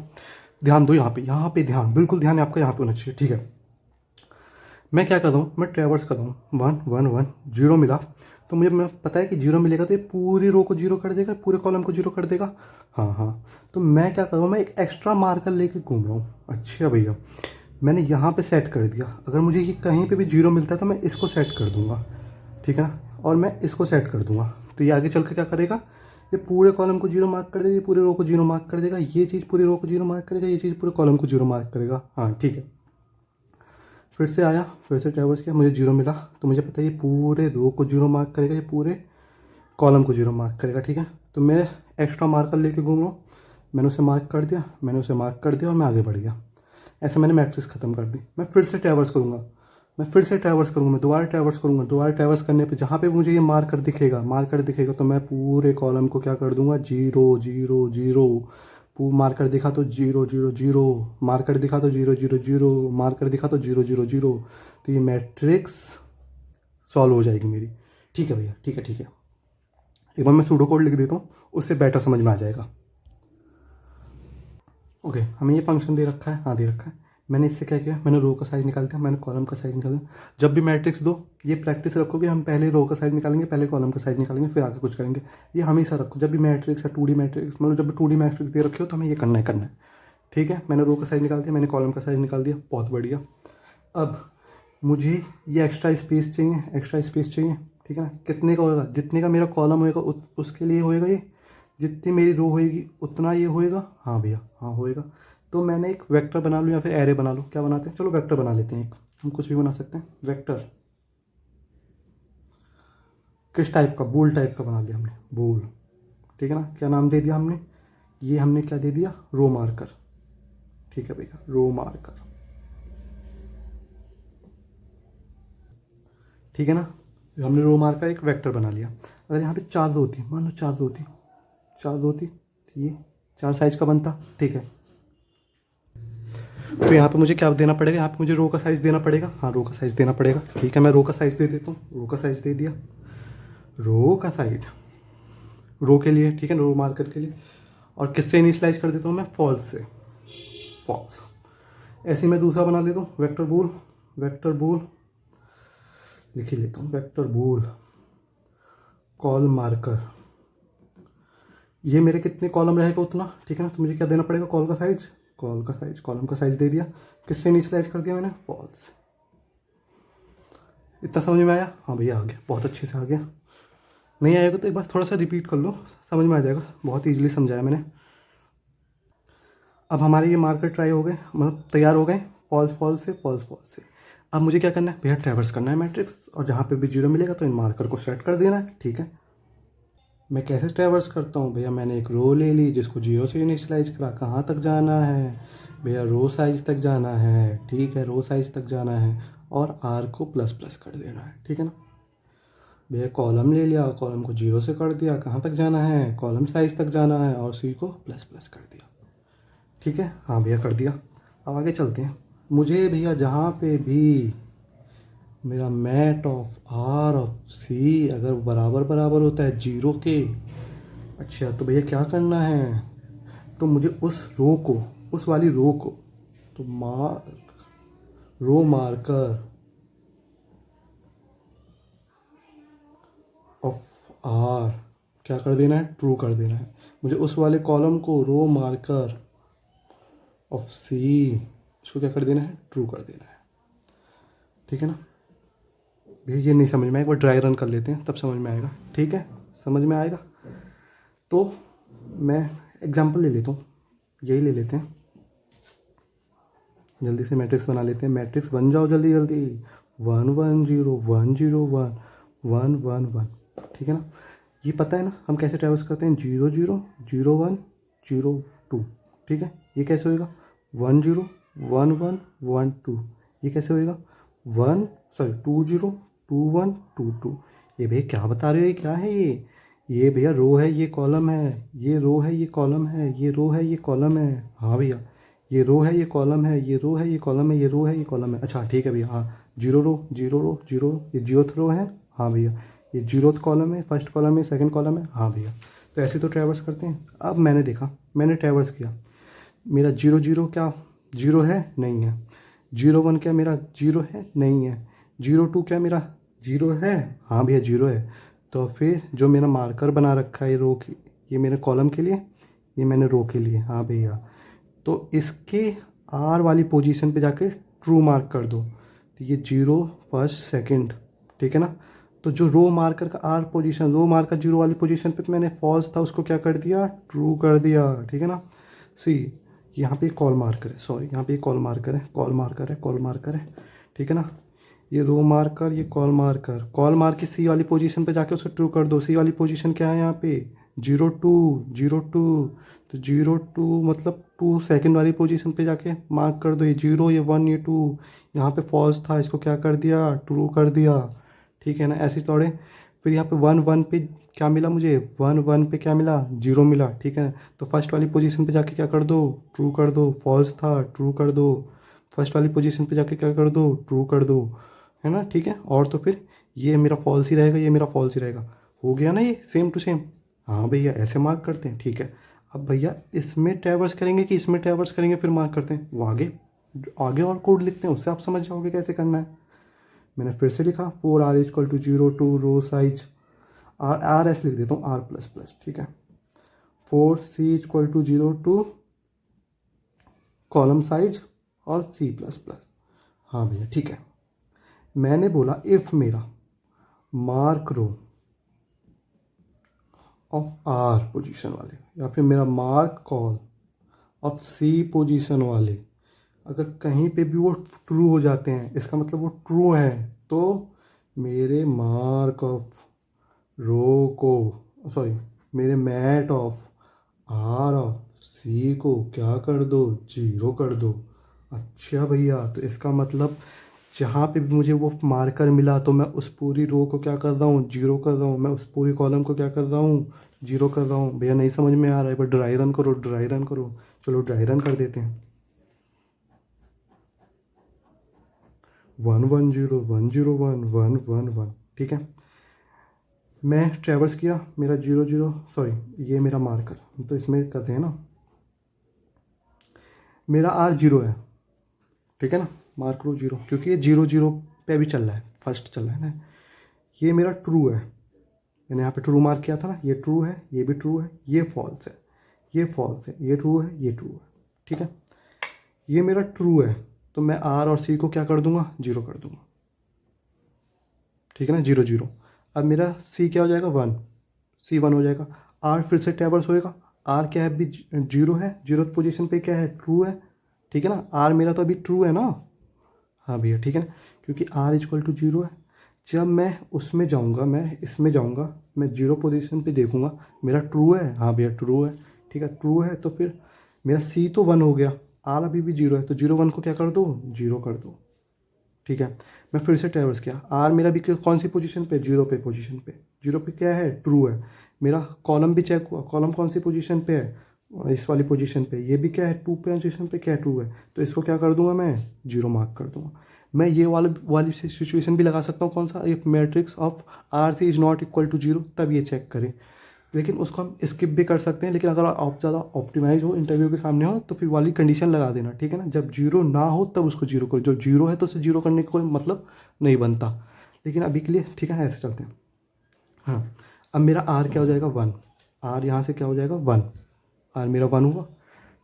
ध्यान दो यहाँ पे ध्यान, बिल्कुल ध्यान आपका यहाँ पे होना चाहिए, ठीक है। मैं क्या कर रहा हूँ, मैं ट्रैवर्स कर रहा हूँ, 1 1 1 0 मिला, तो मुझे मैं पता है कि जीरो मिलेगा तो ये पूरी रो को जीरो कर देगा, पूरे कॉलम को जीरो कर देगा। हाँ हाँ, तो मैं क्या कर रहा हूँ, मैं एक एक्स्ट्रा मार्कर लेके घूम रहा हूँ। अच्छा भैया, मैंने यहाँ पे सेट कर दिया, अगर मुझे ये कहीं पे भी जीरो मिलता है तो मैं इसको सेट कर दूँगा, ठीक है ना, और मैं इसको सेट कर दूँगा। तो ये आगे चल के क्या करेगा, ये पूरे कॉलम को जीरो मार्क कर देगा, ये पूरे रो को जीरो मार्क कर देगा, ये चीज़ पूरे रो को जीरो मार्क करेगा, ये चीज़ पूरे कॉलम को जीरो मार्क करेगा। हाँ ठीक है, फिर से आया, फिर से ट्रैवर्स किया, मुझे जीरो मिला, तो मुझे पता है ये पूरे रो को जीरो मार्क करेगा, ये पूरे कॉलम को जीरो मार्क करेगा, ठीक है। तो मैं एक्स्ट्रा मार्कर लेके घूम रहा हूँ, मैंने उसे मार्क कर दिया, मैंने उसे मार्क कर दिया और मैं आगे बढ़ गया। ऐसे मैंने मैट्रिक्स ख़त्म कर दी। मैं फिर से ट्रैवर्स करूँगा, मैं फिर से ट्रैवर्स करूँगा, मैं दोबारा ट्रैवर्स करूँगा। दोबारा ट्रैवर्स करने पे जहाँ पे मुझे ये मार्कर दिखेगा तो मैं पूरे कॉलम को क्या कर दूँगा, जीरो जीरो जीरो। मार्कर दिखा तो जीरो जीरो जीरो, मार्कर दिखा तो जीरो जीरो जीरो, मार्कर दिखा तो जीरो जीरो जीरो। तो ये मैट्रिक्स सॉल्व हो जाएगी मेरी। ठीक है भैया, ठीक है ठीक है। एक बार मैं सूडो कोड लिख देता हूँ, उससे बेटर समझ में आ जाएगा। ओके, हमें ये फंक्शन दे रखा है, हाँ दे रखा है। मैंने इससे क्या किया, मैंने रो का साइज़ निकाल दिया, मैंने कॉलम का साइज़ निकाल दिया। जब भी मैट्रिक्स दो, ये प्रैक्टिस रखोगे, हम पहले रो का साइज़ निकालेंगे, पहले कॉलम का साइज़ निकालेंगे, फिर आगे कुछ करेंगे। ये हमेशा रखो, जब भी मैट्रिक्स या 2D मैट्रिक्स, मतलब जब भी 2D मैट्रिक्स दे रखे हो तो हमें ये करना है। ठीक है, मैंने रो का साइज़ निकाल दिया, मैंने कॉलम का साइज़ निकाल दिया, बहुत बढ़िया। अब मुझे ये एक्स्ट्रा स्पेस चाहिए, एक्स्ट्रा स्पेस चाहिए, ठीक है ना। कितने का होएगा, जितने का मेरा कॉलम होएगा उसके लिए होएगा ये, जितनी मेरी रो होएगी उतना ये होएगा। हाँ भैया, हाँ होएगा। तो मैंने एक वेक्टर बना लूँ या फिर एरे बना लूँ, क्या बनाते हैं, चलो वेक्टर बना लेते हैं। एक हम कुछ भी बना सकते हैं वेक्टर। किस टाइप का, बूल टाइप का बना लिया हमने, बूल, ठीक है ना। क्या नाम दे दिया हमने, ये हमने क्या दे दिया, रो मार्कर। ठीक है भैया, रो मार्कर, ठीक है ना। हमने रो मार्कर एक वेक्टर बना लिया। अगर यहाँ पे चार रो होती, मान लो चार रो होती, चार रो होती तो ये चार साइज का बनता, ठीक है। तो यहाँ पे मुझे क्या देना पड़ेगा, यहाँ पे मुझे रो का साइज़ देना पड़ेगा। हाँ, रो का साइज़ देना पड़ेगा, ठीक है। मैं रो का साइज़ दे देता हूँ, रो का साइज़ दे दिया, रो का साइज रो के लिए, ठीक है, रो मार्कर के लिए। और किससे इनिशियलाइज कर देता हूँ मैं, फॉल्स से, फॉल्स। ऐसे ही मैं दूसरा बना लेता हूँ, वेक्टर बूल, वेक्टर बूल लिख ही लेता हूँ, वेक्टर बूल कॉल मार्कर। ये मेरे कितने कॉलम रहेगा उतना, ठीक है ना। तो मुझे क्या देना पड़ेगा, कॉल का साइज, कॉल का साइज, कॉलम का साइज दे दिया। किससे इनिशियलाइज कर दिया मैंने, फॉल्स। इतना समझ में आया, हाँ भैया आ गया, बहुत अच्छे से आ गया। नहीं आएगा तो एक बार थोड़ा सा रिपीट कर लो, समझ में आ जाएगा, बहुत ईजिली समझाया मैंने। अब हमारे ये मार्कर ट्राई हो गए, मतलब तैयार हो गए, फॉल्स फॉल्स से, फॉल्स फॉल्स से। अब मुझे क्या करना है भैया, ट्रैवर्स करना है मैट्रिक्स, और जहाँ पे भी जीरो मिलेगा तो इन मार्कर को सेट कर देना है, ठीक है। मैं कैसे ट्रैवर्स करता हूँ भैया, मैंने एक रो ले ली जिसको जीरो से इनिशियलाइज करा, कहाँ तक जाना है भैया, रो साइज तक जाना है, ठीक है, रो साइज तक जाना है, और आर को प्लस प्लस कर देना है, ठीक है ना। भैया कॉलम ले लिया, कॉलम को जीरो से कर दिया, कहाँ तक जाना है, कॉलम साइज तक जाना है, और सी को प्लस प्लस कर दिया, ठीक है। हाँ भैया कर दिया। अब आगे चलते हैं। मुझे भैया जहाँ पे भी मेरा मैट ऑफ आर ऑफ सी अगर बराबर बराबर होता है जीरो के, अच्छा तो भैया क्या करना है, तो मुझे उस रो को, उस वाली रो को, तो रो मार्कर ऑफ आर क्या कर देना है, ट्रू कर देना है। मुझे उस वाले कॉलम को रो मार्कर ऑफ सी, इसको क्या कर देना है, ट्रू कर देना है, ठीक है ना। भैया ये नहीं समझ में, एक बार ड्राई रन कर लेते हैं तब समझ में आएगा, ठीक है, समझ में आएगा। तो मैं एग्जांपल ले लेता हूँ, यही ले लेते हैं, जल्दी से मैट्रिक्स बना लेते हैं। मैट्रिक्स बन जाओ जल्दी जल्दी, 1 1 0 1 0 1 1 1 1, ठीक है ना। ये पता है ना हम कैसे ट्रैवर्स करते हैं, 0 0 0 1 0 2, ठीक है। ये कैसे होएगा, 1 0 1 1 1 2, ये कैसे होएगा, 2 0 2 1 2 2। ये भैया क्या बता रहे हो, ये क्या है ये भैया रो है, ये कॉलम है, ये रो है, ये कॉलम है, ये रो है, ये कॉलम है। हाँ भैया, ये रो है, ये कॉलम है, ये रो है, ये कॉलम है, ये रो है, ये कॉलम है। अच्छा ठीक है भैया, हाँ, जीरो रो जीरो रो जीरो, ये जीरोथ रो है, हाँ भैया, ये जीरोथ कॉलम है, फर्स्ट कॉलम है, सेकंड कॉलम है, हाँ भैया। तो ऐसे तो ट्रैवर्स करते हैं। अब मैंने देखा, मैंने ट्रैवर्स किया, मेरा जीरो जीरो क्या जीरो है, नहीं है। 0 1 क्या मेरा जीरो है, नहीं है। 0 2 क्या मेरा जीरो है, हाँ भैया जीरो है। तो फिर जो मेरा मार्कर बना रखा है रो की, ये मेरे कॉलम के लिए, ये मैंने रो के लिए। हाँ भैया, तो इसके आर वाली पोजीशन पे जाके ट्रू मार्क कर दो। तो ये 0 फर्स्ट सेकंड, ठीक है ना। तो जो रो मार्कर का आर पोजीशन, रो मार्कर 0 वाली पोजीशन पे तो मैंने फॉल्स था उसको क्या कर दिया, ट्रू कर दिया, ठीक है ना। सी यहाँ पे कॉल मार्कर है, सॉरी यहाँ पे कॉल मार्कर है, कॉल मार्कर है, कॉल मार्कर है, ठीक है ना। ये रो मार्कर, ये कॉल मार्कर, कॉल मार के सी वाली पोजीशन पे जाके उसको ट्रू कर दो। सी वाली पोजीशन क्या है यहाँ पे, 0 2 0 2। तो 0 2 मतलब 2 सेकंड वाली पोजीशन पे जाके मार्क कर दो। ये 0, ये 1, ये 2, यहाँ पे फॉल्स था, इसको क्या कर दिया, ट्रू कर दिया, ठीक है ना। ऐसे थोड़े। फिर यहाँ पे 1 1 पे क्या मिला मुझे, 1 1 पे क्या मिला, 0 मिला, ठीक है। तो फर्स्ट वाली पोजीशन पे जाके क्या कर दो, ट्रू कर दो। फॉल्स था, ट्रू कर दो। फर्स्ट वाली पोजीशन पे जाके क्या कर दो, ट्रू कर दो, है ना, ठीक है। और तो फिर ये मेरा फॉल्स ही रहेगा, ये मेरा फॉल्स ही रहेगा। हो गया ना ये सेम टू सेम। हाँ भैया ऐसे मार्क करते हैं, ठीक है। अब भैया इसमें ट्रैवर्स करेंगे कि इसमें ट्रैवर्स करेंगे फिर मार्क करते हैं, वो आगे आगे और कोड लिखते हैं, उससे आप समझ जाओगे कैसे करना है। मैंने फिर से लिखा 4r equal to 0 2 row size, R S लिख देता हूँ, आर प्लस प्लस, ठीक है। 4c equal to 0 2 column size और c प्लस प्लस। हाँ भैया ठीक है। मैंने बोला इफ़ मेरा mark row of R position वाले या फिर मेरा mark col of C position वाले अगर कहीं पे भी वो ट्रू हो जाते हैं, इसका मतलब वो ट्रू है, तो मेरे मार्क ऑफ रो को, सॉरी मेरे मैट ऑफ आर ऑफ सी को क्या कर दो, 0 कर दो। अच्छा भैया, तो इसका मतलब जहाँ पे भी मुझे वो मार्कर मिला तो मैं उस पूरी रो को क्या कर रहा हूँ, 0 कर रहा हूँ। मैं उस पूरी कॉलम को क्या कर रहा हूँ, 0 कर रहा हूँ। भैया नहीं समझ में आ रहा है, पर ड्राई रन करो, ड्राई रन करो। चलो ड्राई रन कर देते हैं। 1 1 0 1 0 1 1 1 1, ठीक है। मैं ट्रैवर्स किया, मेरा 0 0, सॉरी ये मेरा मार्कर, तो इसमें करते हैं ना, मेरा आर 0 है, ठीक है ना। मार्क रो 0 क्योंकि ये 0 0 पे भी चल रहा है, फर्स्ट चल रहा है ना। ये मेरा ट्रू है, मैंने यहाँ पे ट्रू मार्क किया था ना, ये ट्रू है, ये भी ट्रू है, ये फॉल्स है, ये फॉल्स है, ये ट्रू है, ये ट्रू है, ठीक है। ये मेरा ट्रू है, तो मैं आर और सी को क्या कर दूंगा, 0 कर दूंगा, ठीक है ना, 0 0। अब मेरा सी क्या हो जाएगा, 1, सी 1 हो जाएगा। आर फिर से ट्रैवर्स होएगा, आर क्या है अभी, 0 है, 0th पोजीशन पे क्या है, ट्रू है, ठीक है ना। आर मेरा तो अभी ट्रू है ना, हाँ भैया ठीक है ना, क्योंकि आर इक्वल टू 0 है। जब मैं उसमें जाऊँगा, मैं इसमें जाऊँगा, मैं 0 पोजीशन पे देखूँगा, मेरा ट्रू है, हाँ भैया ट्रू है, ठीक है ट्रू है। तो फिर मेरा सी तो 1 हो गया, आर अभी भी 0 है, तो 0 1 को क्या कर दो, 0 कर दो, ठीक है। मैं फिर से ट्रैवर्स किया, आर मेरा भी कौन सी पोजीशन पे, 0 पे पोजीशन पे, 0 पे क्या है, ट्रू है। मेरा कॉलम भी चेक हुआ, कॉलम कौन सी पोजीशन पे है, इस वाली पोजीशन पे, ये भी क्या है, 2 पे पोजीशन पे क्या है, ट्रू है। तो इसको क्या कर दूंगा मैं, 0 मार्क कर दूंगा। मैं ये वाली सिचुएशन भी लगा सकता हूँ, कौन सा, if matrix of R C is not equal to 0, तब ये चेक करें। लेकिन उसको हम स्किप भी कर सकते हैं, लेकिन अगर आप ज़्यादा ऑप्टिमाइज हो, इंटरव्यू के सामने हो, तो फिर वाली कंडीशन लगा देना, ठीक है ना। जब 0 ना हो तब उसको 0 करो, जब 0 है तो उसे 0 करने का कोई मतलब नहीं बनता। लेकिन अभी के लिए ठीक है, ऐसे चलते हैं। हाँ, अब मेरा आर क्या हो जाएगा, 1, आर यहाँ से क्या हो जाएगा, 1, आर मेरा 1 हुआ,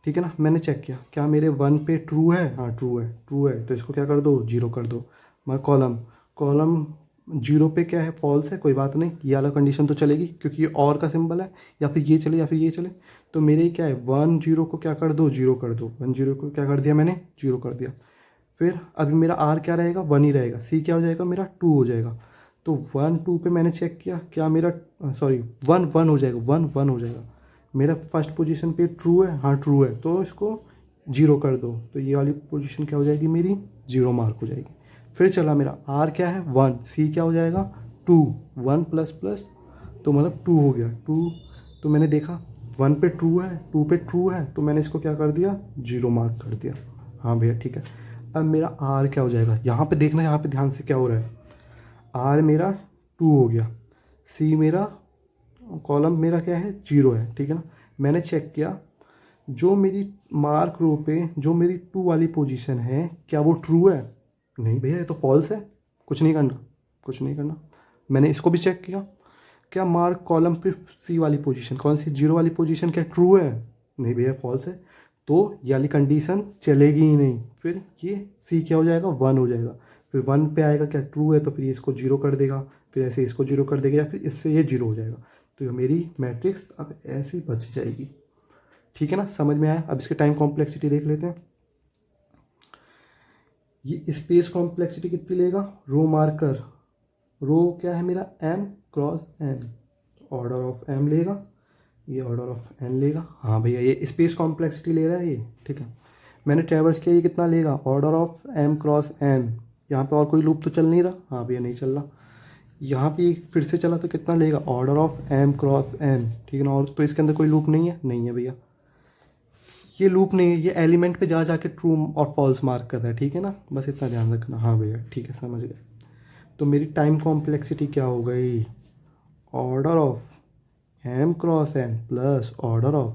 ठीक है ना। मैंने चेक किया क्या मेरे 1 पे ट्रू है, हाँ ट्रू है, ट्रू है, तो इसको क्या कर दो, 0 कर दो। मैं कॉलम, कॉलम 0 पे क्या है, फॉल्स है, कोई बात नहीं, ये वाला कंडीशन तो चलेगी क्योंकि ये और का सिंबल है, या फिर ये चले या फिर ये चले। तो मेरे क्या है, 1 0 को क्या कर दो, 0 कर दो, 1 0 को क्या कर दिया मैंने, 0 कर दिया। फिर अभी मेरा आर क्या रहेगा, 1 ही रहेगा। सी क्या हो जाएगा मेरा, 2 हो जाएगा। तो 1 2 पे मैंने चेक किया क्या मेरा, सॉरी 1 1 हो जाएगा, 1 1 हो जाएगा। मेरा फर्स्ट पोजीशन पे ट्रू है, हाँ ट्रू है, तो इसको 0 कर दो। तो ये वाली पोजीशन क्या हो जाएगी मेरी, 0 मार्क हो जाएगी। फिर चला मेरा आर क्या है, 1, सी क्या हो जाएगा, 2, 1 प्लस प्लस, तो मतलब 2 हो गया, 2। तो मैंने देखा 1 पे ट्रू है, 2 पे ट्रू है, तो मैंने इसको क्या कर दिया, 0 मार्क कर दिया। हाँ भैया ठीक है। अब मेरा आर क्या हो जाएगा, यहाँ पे देखना, यहाँ पे ध्यान से क्या हो रहा है। आर मेरा 2 हो गया, सी मेरा, कॉलम मेरा क्या है, 0 है, ठीक है ना। मैंने चेक किया जो मेरी मार्क रो पे जो मेरी 2 वाली पोजीशन है, क्या वो ट्रू है, नहीं भैया ये तो फॉल्स है, कुछ नहीं करना, कुछ नहीं करना। मैंने इसको भी चेक किया, क्या मार्क कॉलम पे सी वाली पोजीशन, कौन सी 0 वाली पोजीशन, क्या ट्रू है? नहीं भैया फॉल्स है, तो ये वाली कंडीशन चलेगी ही नहीं। फिर ये सी क्या हो जाएगा, 1 हो जाएगा। फिर 1 पे आएगा, क्या ट्रू है, तो फिर इसको 0 कर देगा, फिर ऐसे इसको 0 कर देगा, या फिर इससे ये 0 हो जाएगा। तो ये मेरी मैट्रिक्स अब ऐसी बच जाएगी। ठीक है ना, समझ में आया? अब इसके टाइम कॉम्प्लेक्सिटी देख लेते हैं। ये स्पेस कॉम्प्लेक्सिटी कितनी लेगा, रो मार्कर, रो क्या है मेरा, m cross n, order of m लेगा, ये ऑर्डर ऑफ n लेगा। हाँ भैया ये स्पेस कॉम्प्लेक्सिटी ले रहा है ये, ठीक है। मैंने ट्रैवर्स किया, ये कितना लेगा, order of m cross n। यहाँ पे और कोई लूप तो चल नहीं रहा, हाँ भैया नहीं चल रहा। यहाँ पे फिर से चला तो कितना लेगा, order of m cross n, ठीक है ना। और तो इसके अंदर कोई लूप नहीं है, नहीं है भैया, ये लूप नहीं है, ये एलिमेंट पे जा जाके ट्रू और फॉल्स मार्क करता है, ठीक है ना, बस इतना ध्यान रखना। हाँ भैया ठीक है, समझ गए। तो मेरी टाइम कॉम्प्लेक्सिटी क्या हो गई, order of m cross n plus order of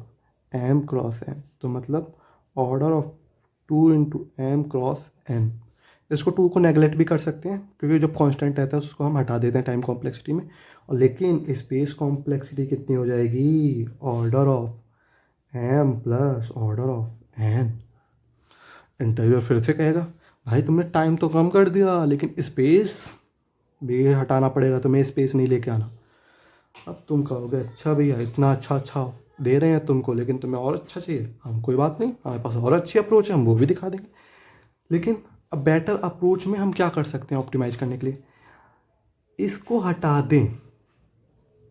m cross n, तो मतलब order of 2 into M cross n। इसको 2 को नेगलेक्ट भी कर सकते हैं, क्योंकि जब कांस्टेंट रहता है उसको हम हटा देते हैं टाइम कॉम्प्लेक्सिटी में। और लेकिन स्पेस कॉम्प्लेक्सिटी कितनी हो जाएगी, order of m plus order of n। Interviewer फिर से कहेगा, भाई तुमने टाइम तो कम कर दिया, लेकिन स्पेस भी हटाना पड़ेगा, तुम्हें स्पेस नहीं लेके आना। अब तुम कहोगे, अच्छा भैया इतना अच्छा दे रहे हैं तुमको, लेकिन तुम्हें और अच्छा चाहिए, हम कोई बात नहीं, हमारे पास और अच्छी अप्रोच है, हम वो भी दिखा देंगे। लेकिन अब बेटर अप्रोच में हम क्या कर सकते हैं ऑप्टिमाइज करने के लिए, इसको हटा दें,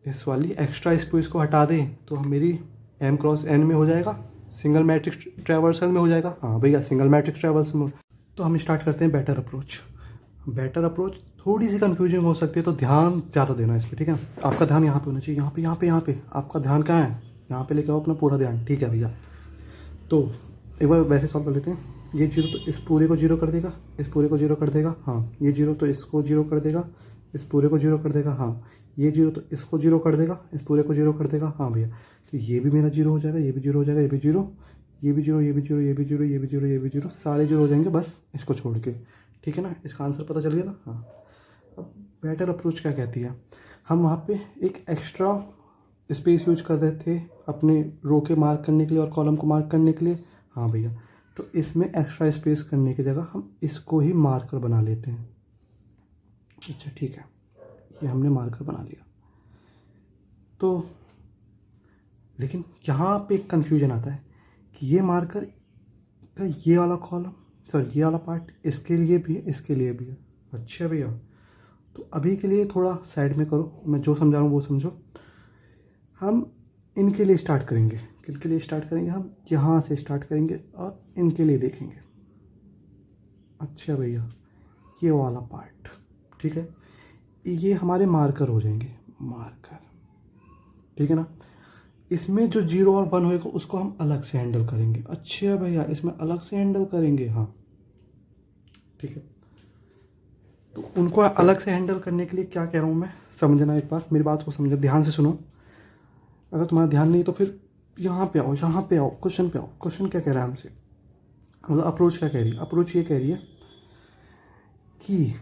इस वाली एक्स्ट्रा स्पेस को हटा दें, तो मेरी m क्रॉस n में हो जाएगा, सिंगल मैट्रिक्स ट्रैवर्सल में हो जाएगा। हाँ भैया सिंगल मैट्रिक्स ट्रैवर्सल में। तो हम स्टार्ट करते हैं बेटर अप्रोच। बेटर अप्रोच थोड़ी सी कन्फ्यूजिंग हो सकती है, तो ध्यान ज़्यादा देना इस पर, ठीक है। आपका ध्यान यहाँ पे होना चाहिए, यहाँ पे आपका ध्यान कहाँ है, यहाँ पे लेके आओ अपना पूरा ध्यान, ठीक है भैया। तो एक बार वैसे सॉल्व कर लेते हैं। ये 0 तो इस पूरे को 0 कर देगा, इस पूरे को 0 कर देगा, हाँ। ये 0 तो इसको 0 कर देगा, इस पूरे को 0 कर देगा, हाँ। ये 0 तो इसको 0 कर देगा, इस पूरे को 0 कर देगा, हाँ भैया। तो ये भी मेरा 0 हो जाएगा, ये भी 0 हो जाएगा, ये भी 0, ये भी 0, ये भी 0, ये भी 0, ये भी 0, ये भी 0, सारे 0 हो जाएंगे बस इसको छोड़ के, ठीक है ना। इसका आंसर पता चल गया ना, हाँ। अब बेटर अप्रोच क्या कहती है, हम वहाँ पे एक एक्स्ट्रा स्पेस यूज कर रहे थे अपने रो के मार्क करने के लिए और कॉलम को मार्क करने के लिए, हाँ भैया। तो इसमें एक्स्ट्रा स्पेस करने की जगह हम इसको ही मार्कर बना लेते हैं। अच्छा ठीक है, ये हमने मार्कर बना लिया। तो लेकिन यहाँ पे एक कन्फ्यूजन आता है कि ये मार्कर का ये वाला कॉलम, सॉरी ये वाला पार्ट इसके लिए भी है, इसके लिए भी है। अच्छा भैया, तो अभी के लिए थोड़ा साइड में करो, मैं जो समझा रहा हूँ वो समझो। हम इनके लिए स्टार्ट करेंगे, किनके लिए स्टार्ट करेंगे, हम यहाँ से स्टार्ट करेंगे और इनके लिए देखेंगे। अच्छा भैया, ये वाला पार्ट, ठीक है, ये हमारे मार्कर हो जाएंगे, मार्कर, ठीक है ना। इसमें जो 0 और 1 होएगा उसको हम अलग से हैंडल करेंगे। अच्छा भैया, इसमें अलग से हैंडल करेंगे, हाँ ठीक है। तो उनको अलग से हैंडल करने के लिए क्या कह रहा हूँ मैं, समझना एक बार, मेरी बात को समझो, ध्यान से सुनो। अगर तुम्हारा ध्यान नहीं तो फिर यहाँ पे आओ, यहाँ पे आओ, क्वेश्चन पे आओ। क्वेश्चन क्या कह रहा है हमसे, मतलब अप्रोच क्या कह रही है, अप्रोच ये कह रही है कि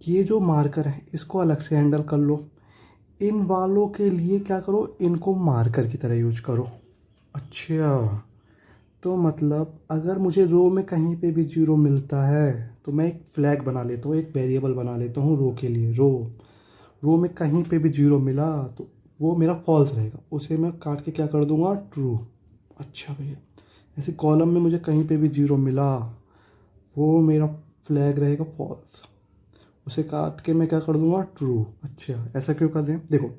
ये जो मार्कर है इसको अलग से हैंडल कर लो, इन वालों के लिए क्या करो, इनको मार्कर की तरह यूज करो। अच्छा, तो मतलब अगर मुझे रो में कहीं पे भी 0 मिलता है तो मैं एक फ्लैग बना लेता हूँ, एक वेरिएबल बना लेता हूँ रो के लिए। रो में कहीं पे भी 0 मिला तो वो मेरा फॉल्स रहेगा, उसे मैं काट के क्या कर दूंगा, ट्रू। अच्छा भैया, ऐसे कॉलम में मुझे कहीं पे भी 0 मिला, वो मेरा फ्लैग रहेगा फॉल्स, उसे काट के मैं क्या कर दूंगा, ट्रू। अच्छा, ऐसा क्यों कर दें, देखो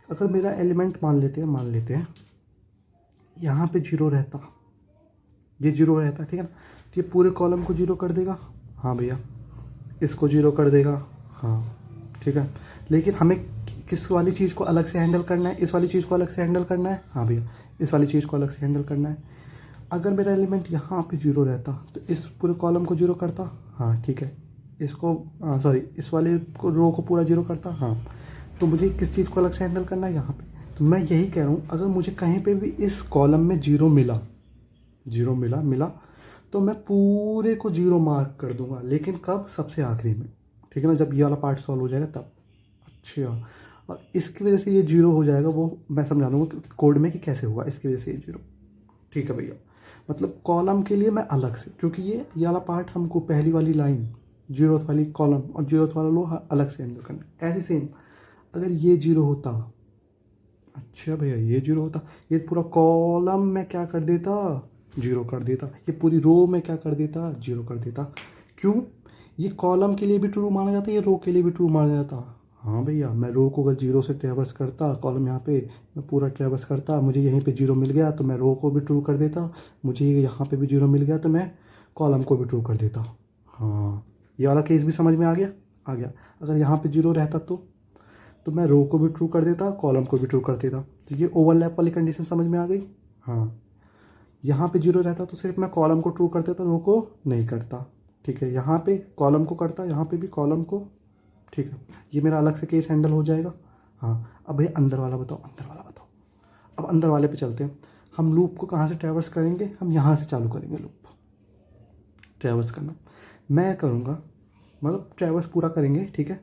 अगर मेरा एलिमेंट मान लेते हैं यहाँ पे 0 रहता, ये 0 रहता, ठीक है ना, तो ये पूरे कॉलम को 0 कर देगा, हाँ भैया। इसको 0 कर देगा, हाँ ठीक है। लेकिन हमें किस वाली चीज़ को अलग से हैंडल करना है, इस वाली चीज़ को अलग से हैंडल करना है, हाँ भैया, इस वाली चीज़ को अलग से हैंडल करना है। अगर मेरा एलिमेंट यहाँ पे 0 रहता तो इस पूरे कॉलम को 0 करता, हाँ ठीक है। इसको सॉरी, इस वाले को रो को पूरा 0 करता, हाँ। तो मुझे किस चीज़ को अलग से हैंडल करना है, यहाँ पे। तो मैं यही कह रहा हूँ, अगर मुझे कहीं पे भी इस कॉलम में 0 मिला तो मैं पूरे को 0 मार्क कर दूंगा, लेकिन कब, सबसे आखिरी में, ठीक है ना, जब ये वाला पार्ट सॉल्व हो जाएगा तब। अच्छा, और इसकी वजह से ये जीरो हो जाएगा, वो मैं समझा दूँगा कोड में कि कैसे हुआ, इसकी वजह से ये जीरो। ठीक है भैया, मतलब कॉलम के लिए मैं अलग से, क्योंकि ये वाला पार्ट हमको पहली वाली लाइन जीरोथ वाली कॉलम और जीरोथ वाला लो अलग से हैंडल करना है। ऐसे सेम अगर ये जीरो होता, अच्छा भैया ये जीरो होता, ये पूरा कॉलम में क्या कर देता, जीरो कर देता, ये पूरी रो में क्या कर देता, जीरो कर देता। क्यों? ये कॉलम के लिए भी ट्रू माना जाता है, ये रो के लिए भी ट्रू माना जाता। हाँ भैया, मैं रो को अगर जीरो से ट्रेवर्स करता, कॉलम यहाँ पे मैं पूरा ट्रेवर्स करता, मुझे यहीं पे जीरो मिल गया तो मैं रो को भी ट्रू कर देता, मुझे यहाँ पे भी जीरो मिल गया तो मैं कॉलम को भी ट्रू कर देता। हाँ, ये वाला केस भी समझ में आ गया। आ गया, अगर यहाँ पे जीरो रहता तो मैं रो को भी ट्रू कर देता, कॉलम को भी ट्रू कर देता। तो ये ओवरलैप वाली कंडीशन समझ में आ गई। हाँ, यहाँ पे जीरो रहता तो सिर्फ मैं कॉलम को ट्रू कर देता, रो को नहीं करता। ठीक है, यहाँ पे कॉलम को करता, यहाँ पे भी कॉलम को। ठीक है, ये मेरा अलग से केस हैंडल हो जाएगा। हाँ, अब भैया अंदर वाला बताओ, अंदर वाला बताओ। अब अंदर वाले पे चलते हैं। हम लूप को कहाँ से ट्रैवर्स करेंगे, हम यहाँ से चालू करेंगे लूप ट्रैवर्स करना। मैं करूँगा, मतलब ट्रैवर्स पूरा करेंगे। ठीक है,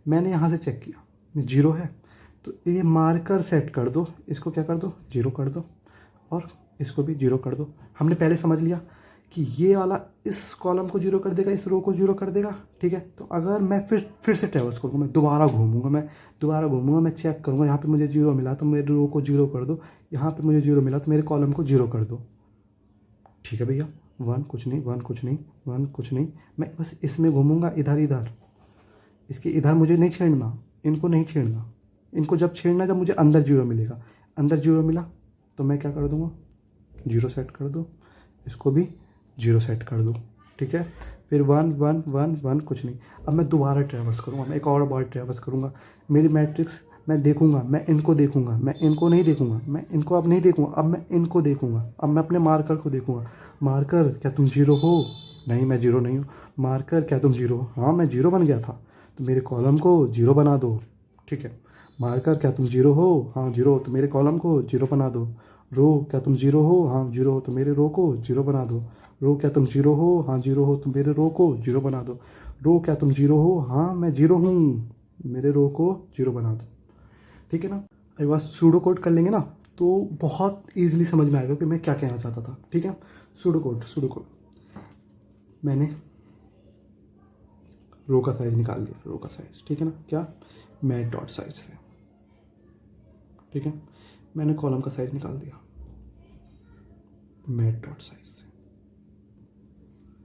मैंने यहाँ से चेक किया जीरो है, तो ये मार्कर सेट कर दो, इसको क्या कर दो, जीरो कर दो, और इसको भी जीरो कर दो। हमने पहले समझ लिया कि ये वाला इस कॉलम को जीरो कर देगा, इस रो को जीरो कर देगा। ठीक है, तो अगर मैं फिर से ट्रैवर्स करूँगा, मैं दोबारा घूमूंगा, मैं चेक करूँगा, यहाँ पे मुझे जीरो मिला तो मेरे रो को जीरो कर दो, यहाँ पे मुझे जीरो मिला तो मेरे कॉलम को जीरो कर दो। ठीक है भैया, वन कुछ नहीं, वन कुछ नहीं, वन कुछ नहीं, मैं बस इसमें घूमूंगा, इधर इधर, इसके इधर मुझे नहीं छेड़ना, इनको नहीं छेड़ना। इनको जब छेड़ना, जब मुझे अंदर जीरो मिलेगा, अंदर जीरो मिला तो मैं क्या कर दूँगा, जीरो सेट कर दो, इसको भी जीरो सेट कर दो। ठीक है, फिर वन वन वन वन कुछ नहीं। अब मैं दोबारा ट्रैवर्स करूँगा, मैं एक और बार ट्रैवर्स करूँगा। मेरी मैट्रिक्स मैं देखूँगा, मैं इनको देखूँगा, मैं इनको नहीं देखूँगा, मैं इनको अब नहीं देखूँगा, अब मैं इनको देखूँगा। अब मैं अपने मार्कर को देखूँगा, मार्कर क्या तुम जीरो हो? नहीं, मैं जीरो नहीं हूँ। मार्कर क्या तुम जीरो हो? हाँ, मैं जीरो बन गया था, तो मेरे कॉलम को जीरो बना दो। ठीक है, मार्कर क्या तुम जीरो हो? हाँ जीरो हो, तो मेरे कॉलम को जीरो बना दो। रो क्या तुम जीरो हो? हाँ जीरो हो, तो मेरे रो को जीरो बना दो। रो क्या तुम जीरो हो? हाँ जीरो हो, तो मेरे रो को जीरो बना दो। रो क्या तुम जीरो हो? हाँ मैं जीरो हूँ, मेरे रो को जीरो बना दो। ठीक है ना, एक बार सूडो कोड कर लेंगे ना तो बहुत ईजिली समझ में आएगा कि मैं क्या कहना चाहता था। ठीक है, सूडो कोड मैंने रो का साइज निकाल दिया, रो का साइज। ठीक है ना, क्या, मैट डॉट साइज से। ठीक है, मैंने कॉलम का साइज निकाल दिया मैट डॉट साइज से।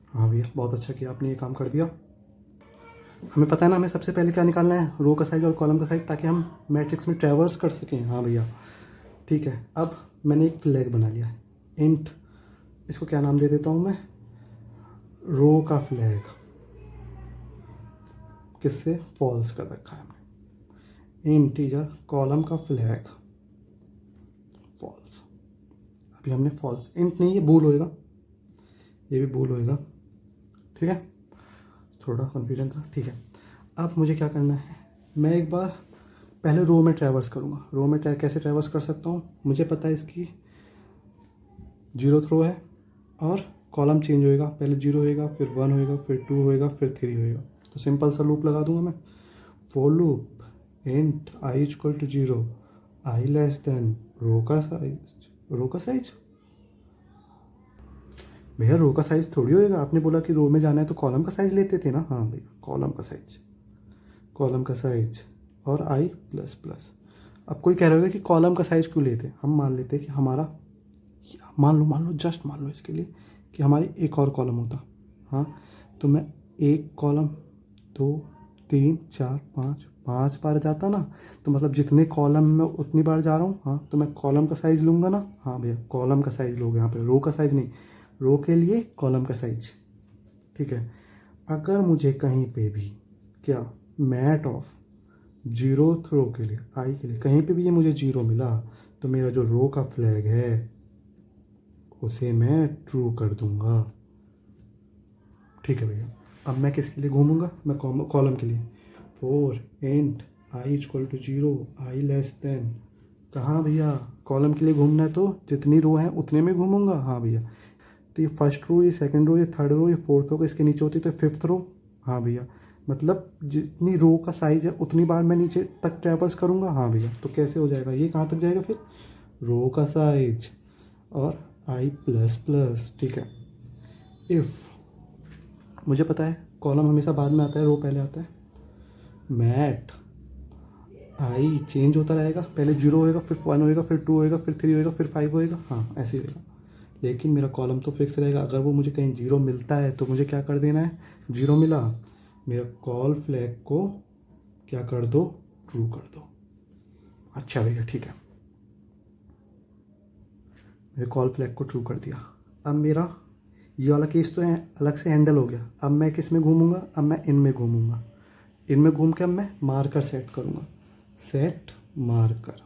हाँ भैया, बहुत अच्छा किया आपने ये काम कर दिया। हमें पता है ना हमें सबसे पहले क्या निकालना है, रो का साइज और कॉलम का साइज, ताकि हम मैट्रिक्स में ट्रैवर्स कर सकें। हाँ भैया, ठीक है। अब मैंने एक फ्लैग बना लिया है, इंट, इसको क्या नाम दे देता हूँ मैं, रो का फ्लैग। किससे, फॉल्स कर रखा है हमने। इंटीजर कॉलम का फ्लैग फॉल्स। अभी हमने फॉल्स, इंट नहीं, ये बूल होएगा, ये भी बूल होएगा। ठीक है, थोड़ा कन्फ्यूजन था। ठीक है, अब मुझे क्या करना है, मैं एक बार पहले रो में ट्रैवर्स करूँगा। रो में कैसे ट्रैवर्स कर सकता हूँ, मुझे पता है इसकी जीरो रो है और कॉलम चेंज होएगा, पहले जीरो होएगा, फिर वन होएगा, फिर टू होएगा, फिर थ्री होएगा। तो सिंपल सा लूप लगा दूंगा मैं, for loop int I equal to zero, I less than row का साइज। भैया रो का साइज थोड़ी होएगा, आपने बोला कि रो में जाना है तो कॉलम का साइज लेते थे ना। हाँ भैया, कॉलम का साइज और आई प्लस प्लस। अब कोई कह रहा होगा कि कॉलम का साइज क्यों लेते, हम मान लेते कि हमारा, मान लो जस्ट मान लो इसके लिए कि हमारी एक और कॉलम होता। हाँ, तो मैं एक कॉलम, दो, तीन, चार, पाँच बार जाता ना, तो मतलब जितने कॉलम में उतनी बार जा रहा हूँ। हाँ, तो मैं कॉलम का साइज लूँगा ना। हाँ भैया, कॉलम का साइज लोगे यहाँ पे, रो का साइज नहीं, रो के लिए कॉलम का साइज। ठीक है, अगर मुझे कहीं पे भी क्या, मैट ऑफ जीरोथ रो के लिए, आई के लिए कहीं पे भी ये मुझे जीरो मिला, तो मेरा जो रो का फ्लैग है उसे मैं ट्रू कर दूंगा। ठीक है भैया, अब मैं किसके लिए घूमूंगा, मैं कॉलम के लिए। For int I equal to zero, I less than, कहाँ भैया, कॉलम के लिए घूमना है तो जितनी रो है उतने में घूमूंगा। हाँ भैया, तो ये फर्स्ट रो, ये सेकंड रो, ये थर्ड रो, ये फोर्थ रो, इसके नीचे होती है तो फिफ्थ रो। हाँ भैया, मतलब जितनी रो का साइज़ है उतनी बार मैं नीचे तक ट्रैवर्स करूँगा। हाँ भैया, तो कैसे हो जाएगा ये, कहाँ तक जाएगा फिर, रो का साइज और आई प्लस प्लस। ठीक है, इफ़ मुझे पता है कॉलम हमेशा बाद में आता है, रो पहले आता है, मैट आई चेंज होता रहेगा, पहले 0 होएगा, फिर 1 होएगा, फिर 2 होएगा, फिर 3 होएगा, फिर 5 होएगा। हाँ ऐसे ही रहेगा, लेकिन मेरा कॉलम तो फिक्स रहेगा। अगर वो मुझे कहीं 0 मिलता है तो मुझे क्या कर देना है, 0 मिला, मेरा कॉल फ्लैग को क्या कर दो, ट्रू कर दो। अच्छा भैया ठीक है, मेरे कॉल फ्लैग को ट्रू कर दिया। अब मेरा ये वाला केस तो है अलग से हैंडल हो गया। अब मैं किस में घूमूंगा, अब मैं इनमें घूमूंगा, इनमें घूम के अब मैं मार्कर सेट करूँगा, सेट मार्कर।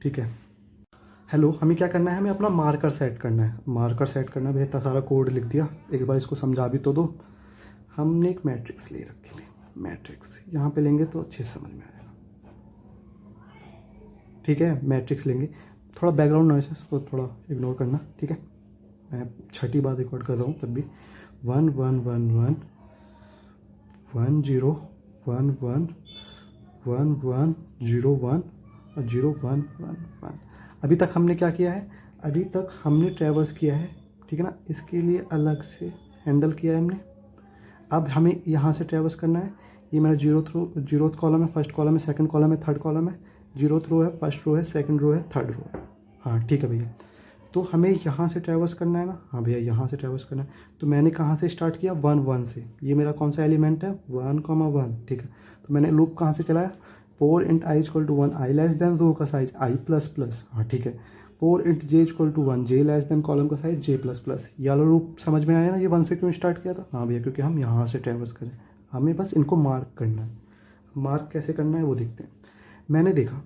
ठीक है, हेलो, हमें क्या करना है, हमें अपना मार्कर सेट करना है। मार्कर सेट करना है, बेहतर सारा कोड लिख दिया, एक बार इसको समझा भी तो दो। हमने एक मैट्रिक्स ले रखी थी, मैट्रिक्स यहाँ पे लेंगे तो अच्छे से समझ में आएगा। ठीक है, मैट्रिक्स लेंगे, थोड़ा बैकग्राउंड नॉइसेस को थोड़ा इग्नोर करना। ठीक है, मैं छठी बार रिकॉर्ड कर रहा हूँ तब भी। 1 1 1 1 1 0 1 1 1 1 0 1 और 0 1 1 1। अभी तक हमने क्या किया है, अभी तक हमने ट्रैवर्स किया है, ठीक है ना, इसके लिए अलग से हैंडल किया है हमने। अब हमें यहाँ से ट्रैवर्स करना है। ये मेरा जीरोथ कॉलम है, फर्स्ट कॉलम है, सेकंड कॉलम है, थर्ड कॉलम है, जीरोथ रो है, फर्स्ट रो है, सेकंड रो है, थर्ड रो है। हाँ ठीक है भैया, तो हमें यहाँ से ट्रैवर्स करना है ना। हाँ भैया, यहाँ से ट्रैवर्स करना है। तो मैंने कहाँ से स्टार्ट किया, 1 1 से। ये मेरा कौन सा एलिमेंट है, 1 1। ठीक है, तो मैंने लूप कहाँ से चलाया, 4 int i equal to 1, I less than row का साइज आई प्लस प्लस। हाँ ठीक है, 4 int j equal to 1, J less than column का साइज जे प्लस प्लस। ये वाला रूप समझ में आया ना, ये 1 से क्यों स्टार्ट किया था। हाँ भैया, क्योंकि हम यहाँ से ट्रैवर्स करें, हमें बस इनको मार्क करना है। मार्क कैसे करना है वो देखते हैं। मैंने देखा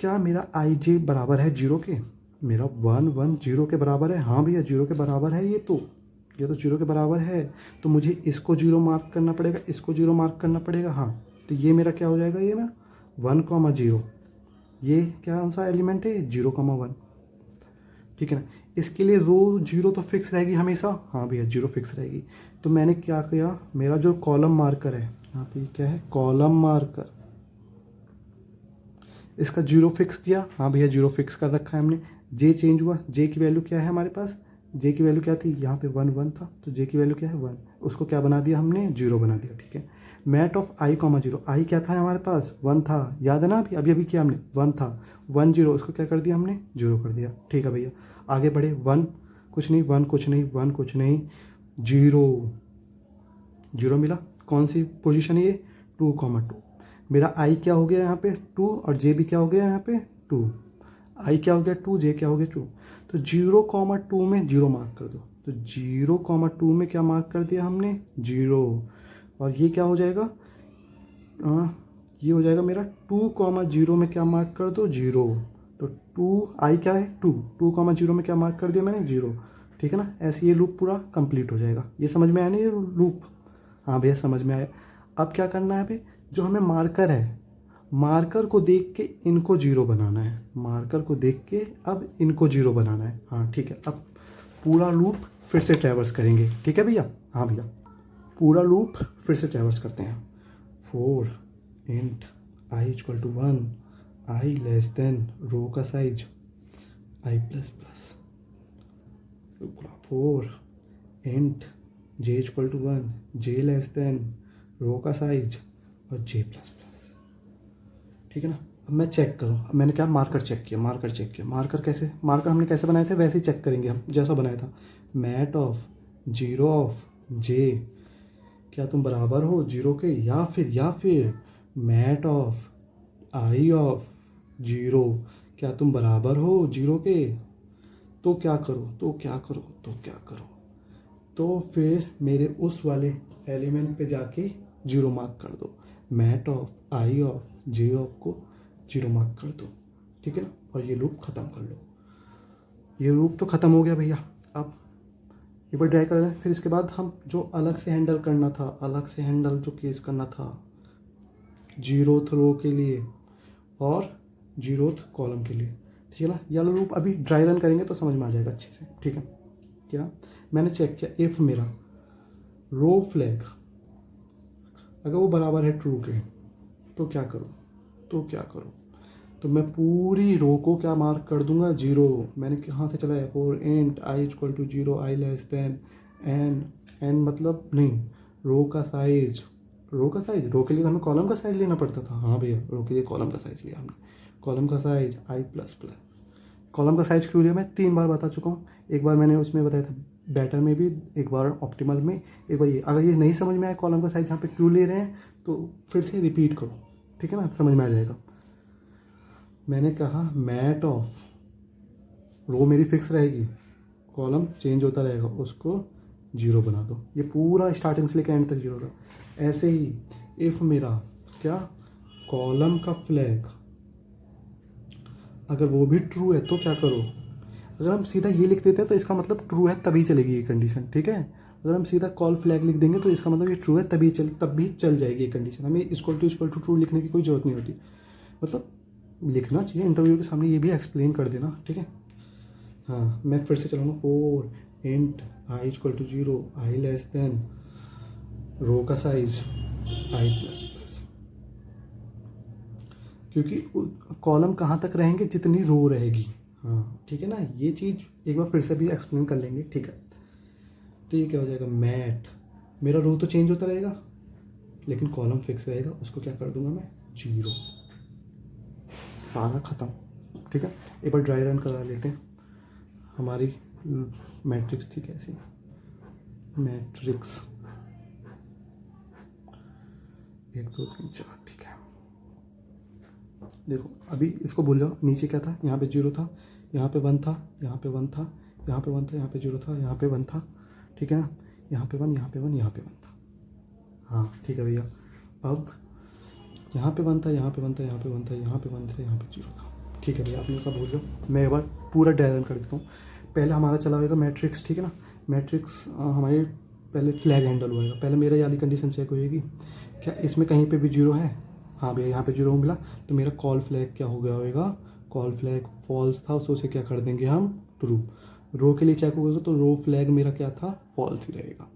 क्या मेरा आई जे बराबर है 0 के, मेरा 1 1 0 के बराबर है। हाँ भैया 0 के बराबर है, ये तो 0 के बराबर है। तो मुझे इसको 0 मार्क करना पड़ेगा, इसको 0 मार्क करना पड़ेगा। हाँ, तो ये मेरा क्या हो जाएगा, ये मेरा 1 0। ये क्या सा एलिमेंट है, 0 1। ठीक है ना, इसके लिए रो 0 तो फिक्स रहेगी हमेशा। हाँ भैया 0 फिक्स रहेगी। तो मैंने क्या किया, मेरा जो कॉलम मार्कर है यहाँ पे, क्या है, कॉलम मार्कर, इसका 0 फिक्स किया। हाँ भैया 0 फिक्स कर रखा है हमने। जे चेंज हुआ, जे की वैल्यू क्या है हमारे पास, जे की वैल्यू क्या थी, यहाँ पे 1 1 था, तो जे की वैल्यू क्या है 1, उसको क्या बना दिया हमने, 0 बना दिया। ठीक है, मैट ऑफ आई 0, आई क्या था हमारे पास, 1 था, याद है ना, अभी अभी किया हमने, 1 था, 1 0, उसको क्या कर दिया हमने, 0 कर दिया। ठीक है भैया, आगे बढ़े, 1 कुछ नहीं, 1 कुछ नहीं, 1 कुछ नहीं, 0 0 मिला। कौन सी पोजीशन है ये, 2 2। मेरा आई क्या हो गया यहाँ पे 2, और जे भी क्या हो गया यहाँ पे 2। आई क्या हो गया 2, जे क्या हो गया 2। तो 0 2 में 0 मार्क कर दो। तो 0 2 में क्या मार्क कर दिया हमने, 0। और ये क्या हो जाएगा, ये हो जाएगा मेरा 2 0 में क्या मार्क कर दो, 0। तो 2 आई क्या है 2, 2 0 में क्या मार्क कर दिया मैंने, 0। ठीक है ना, ऐसे ये लूप पूरा कंप्लीट हो जाएगा। ये समझ में आया ना ये लूप। हाँ भैया समझ में आया। अब क्या करना है भाई, जो हमें मार्कर है, मार्कर को देख के इनको 0 बनाना है, मार्कर को देख के अब इनको 0 बनाना है। हाँ ठीक है, अब पूरा लूप फिर से ट्रैवर्स करेंगे। ठीक है भैया, हाँ भैया पूरा लूप फिर से ट्रैवर्स करते हैं। 4 int i equal to 1, I less than row का size I plus plus. 4 int j equal to 1, J less than row का साइज और जे प्लस प्लस। ठीक है ना, अब मैं चेक करूँ, अब मैंने क्या मार्कर चेक किया, मार्कर चेक किया। मार्कर कैसे, मार्कर हमने कैसे बनाए थे वैसे ही चेक करेंगे हम, जैसा बनाया था। मैट ऑफ 0 ऑफ जे, क्या तुम बराबर हो 0 के, या फिर मैट ऑफ आई ऑफ 0, क्या तुम बराबर हो 0 के। तो क्या करो, तो फिर मेरे उस वाले एलिमेंट पे जाके 0 मार्क कर दो। Mat of I of J of को 0 मार्क कर दो। ठीक है ना, और ये लूप ख़त्म कर लो। ये लूप तो ख़त्म हो गया भैया। अब एक बार ट्राई कर लें, फिर इसके बाद हम जो अलग से हैंडल करना था, अलग से हैंडल जो केस करना था 0th रो के लिए और 0th कॉलम के लिए। ठीक है ना, ये वाला लूप अभी ड्राई रन करेंगे तो समझ में आ जाएगा अच्छे से। ठीक है, क्या मैंने चेक किया, इफ़ मेरा रो फ्लैग अगर वो बराबर है ट्रू के तो क्या करूँ, तो मैं पूरी रो को क्या मार्क कर दूंगा, 0। मैंने कहाँ से चलाया, for int I equal to 0, I less than N मतलब नहीं, रो का साइज, रो के लिए तो हमें कॉलम का साइज लेना पड़ता था। हाँ भैया, रो के लिए कॉलम का साइज लिया हमने, कॉलम का size I plus plus. Column का साइज क्यों लिया मैं 3 बार बता चुका हूँ। एक बार मैंने उसमें बताया था बेटर में भी, एक बार ऑप्टिमल में, एक बार ये। अगर ये नहीं समझ में आया कॉलम का साइज यहाँ पे क्यों ले रहे हैं तो फिर से रिपीट करो, ठीक है ना, समझ में आ जाएगा। मैंने कहा मैट ऑफ, रो मेरी फिक्स रहेगी, कॉलम चेंज होता रहेगा, उसको 0 बना दो। ये पूरा स्टार्टिंग से लेकर एंड तक 0 था। ऐसे ही इफ़ मेरा क्या, कॉलम का फ्लैग अगर वो भी ट्रू है तो क्या करो, अगर हम सीधा ये लिख देते हैं तो इसका मतलब ट्रू है तभी चलेगी ये कंडीशन, ठीक है। अगर हम सीधा कॉल फ्लैग लिख देंगे तो इसका मतलब ये ट्रू है तब भी चल जाएगी ये कंडीशन। हमें इक्वल टू ट्रू लिखने की कोई ज़रूरत नहीं होती, मतलब लिखना चाहिए इंटरव्यू के सामने, ये भी एक्सप्लेन कर देना, ठीक है। हाँ मैं फिर से चलाऊँगा, for int I equal to 0, I less than row का साइज आई प्लस प्लस, क्योंकि कॉलम कहाँ तक रहेंगे, जितनी रो रहेगी। हाँ ठीक है ना, ये चीज़ एक बार फिर से भी एक्सप्लेन कर लेंगे, ठीक है। तो ये क्या हो जाएगा, मैट, मेरा रो तो चेंज होता रहेगा लेकिन कॉलम फिक्स रहेगा, उसको क्या कर दूंगा मैं, 0। सारा ख़त्म, ठीक है। एक बार ड्राई रन करा लेते हैं। हमारी मैट्रिक्स थी कैसी, मैट्रिक्स 1 2 3 4, ठीक है। देखो अभी इसको भूल जाओ, नीचे क्या था, यहाँ पे 0 था, यहाँ पे 1 था, यहाँ पे 1 था, यहाँ पे 1 था, यहाँ पे 0 था, यहाँ पे 1 था, ठीक है ना, यहाँ पे 1, यहाँ पे 1, यहाँ पे 1 था। हाँ ठीक है भैया। अब यहाँ पे 1 था, यहाँ पे 1 था, यहाँ पे 1 था, यहाँ पे 1 था, यहाँ पे 0 था, ठीक है भैया। आपने उसका भूल जाओ, मैं एक बार पूरा ड्राई रन कर देता हूँ। पहले हमारा चला होगा मैट्रिक्स, ठीक है ना, मैट्रिक्स हमारे पहले फ्लैग हैंडल होएगा, पहले मेरा ये वाली कंडीशन चेक होएगी, क्या इसमें कहीं पे भी 0 है। हाँ भैया यहाँ पे 0 मिला, तो मेरा कॉल फ्लैग क्या हो गया होगा, कॉल फ्लैग फॉल्स था, उसको उसे क्या कर देंगे हम, ट्रू। रो के लिए चेक होगा तो रो फ्लैग मेरा क्या था, फॉल्स ही रहेगा,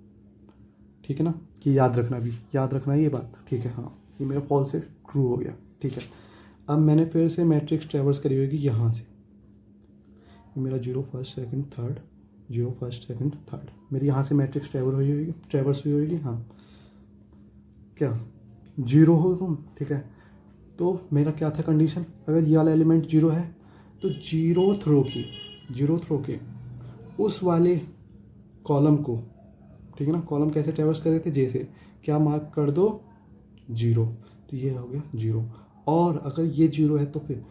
ठीक है ना। कि याद रखना ये बात, ठीक है। हाँ ये मेरा फॉल्स से ट्रू हो गया, ठीक है। अब मैंने फिर से मैट्रिक्स ट्रेवर्स करी होगी यहाँ से, ये मेरा 0 first second third, 0 first second third, मेरी यहाँ से मैट्रिक्स ट्रेवर्स हुई होगी। हाँ क्या 0 हो तुम, ठीक है। तो मेरा क्या था कंडीशन, अगर ये वाला एलिमेंट 0 है तो जीरोथ रो के उस वाले कॉलम को, ठीक है ना, कॉलम कैसे ट्रेवर्स कर रहे थे, जैसे क्या मार्क कर दो, 0, तो ये हो गया 0। और अगर ये 0 है तो फिर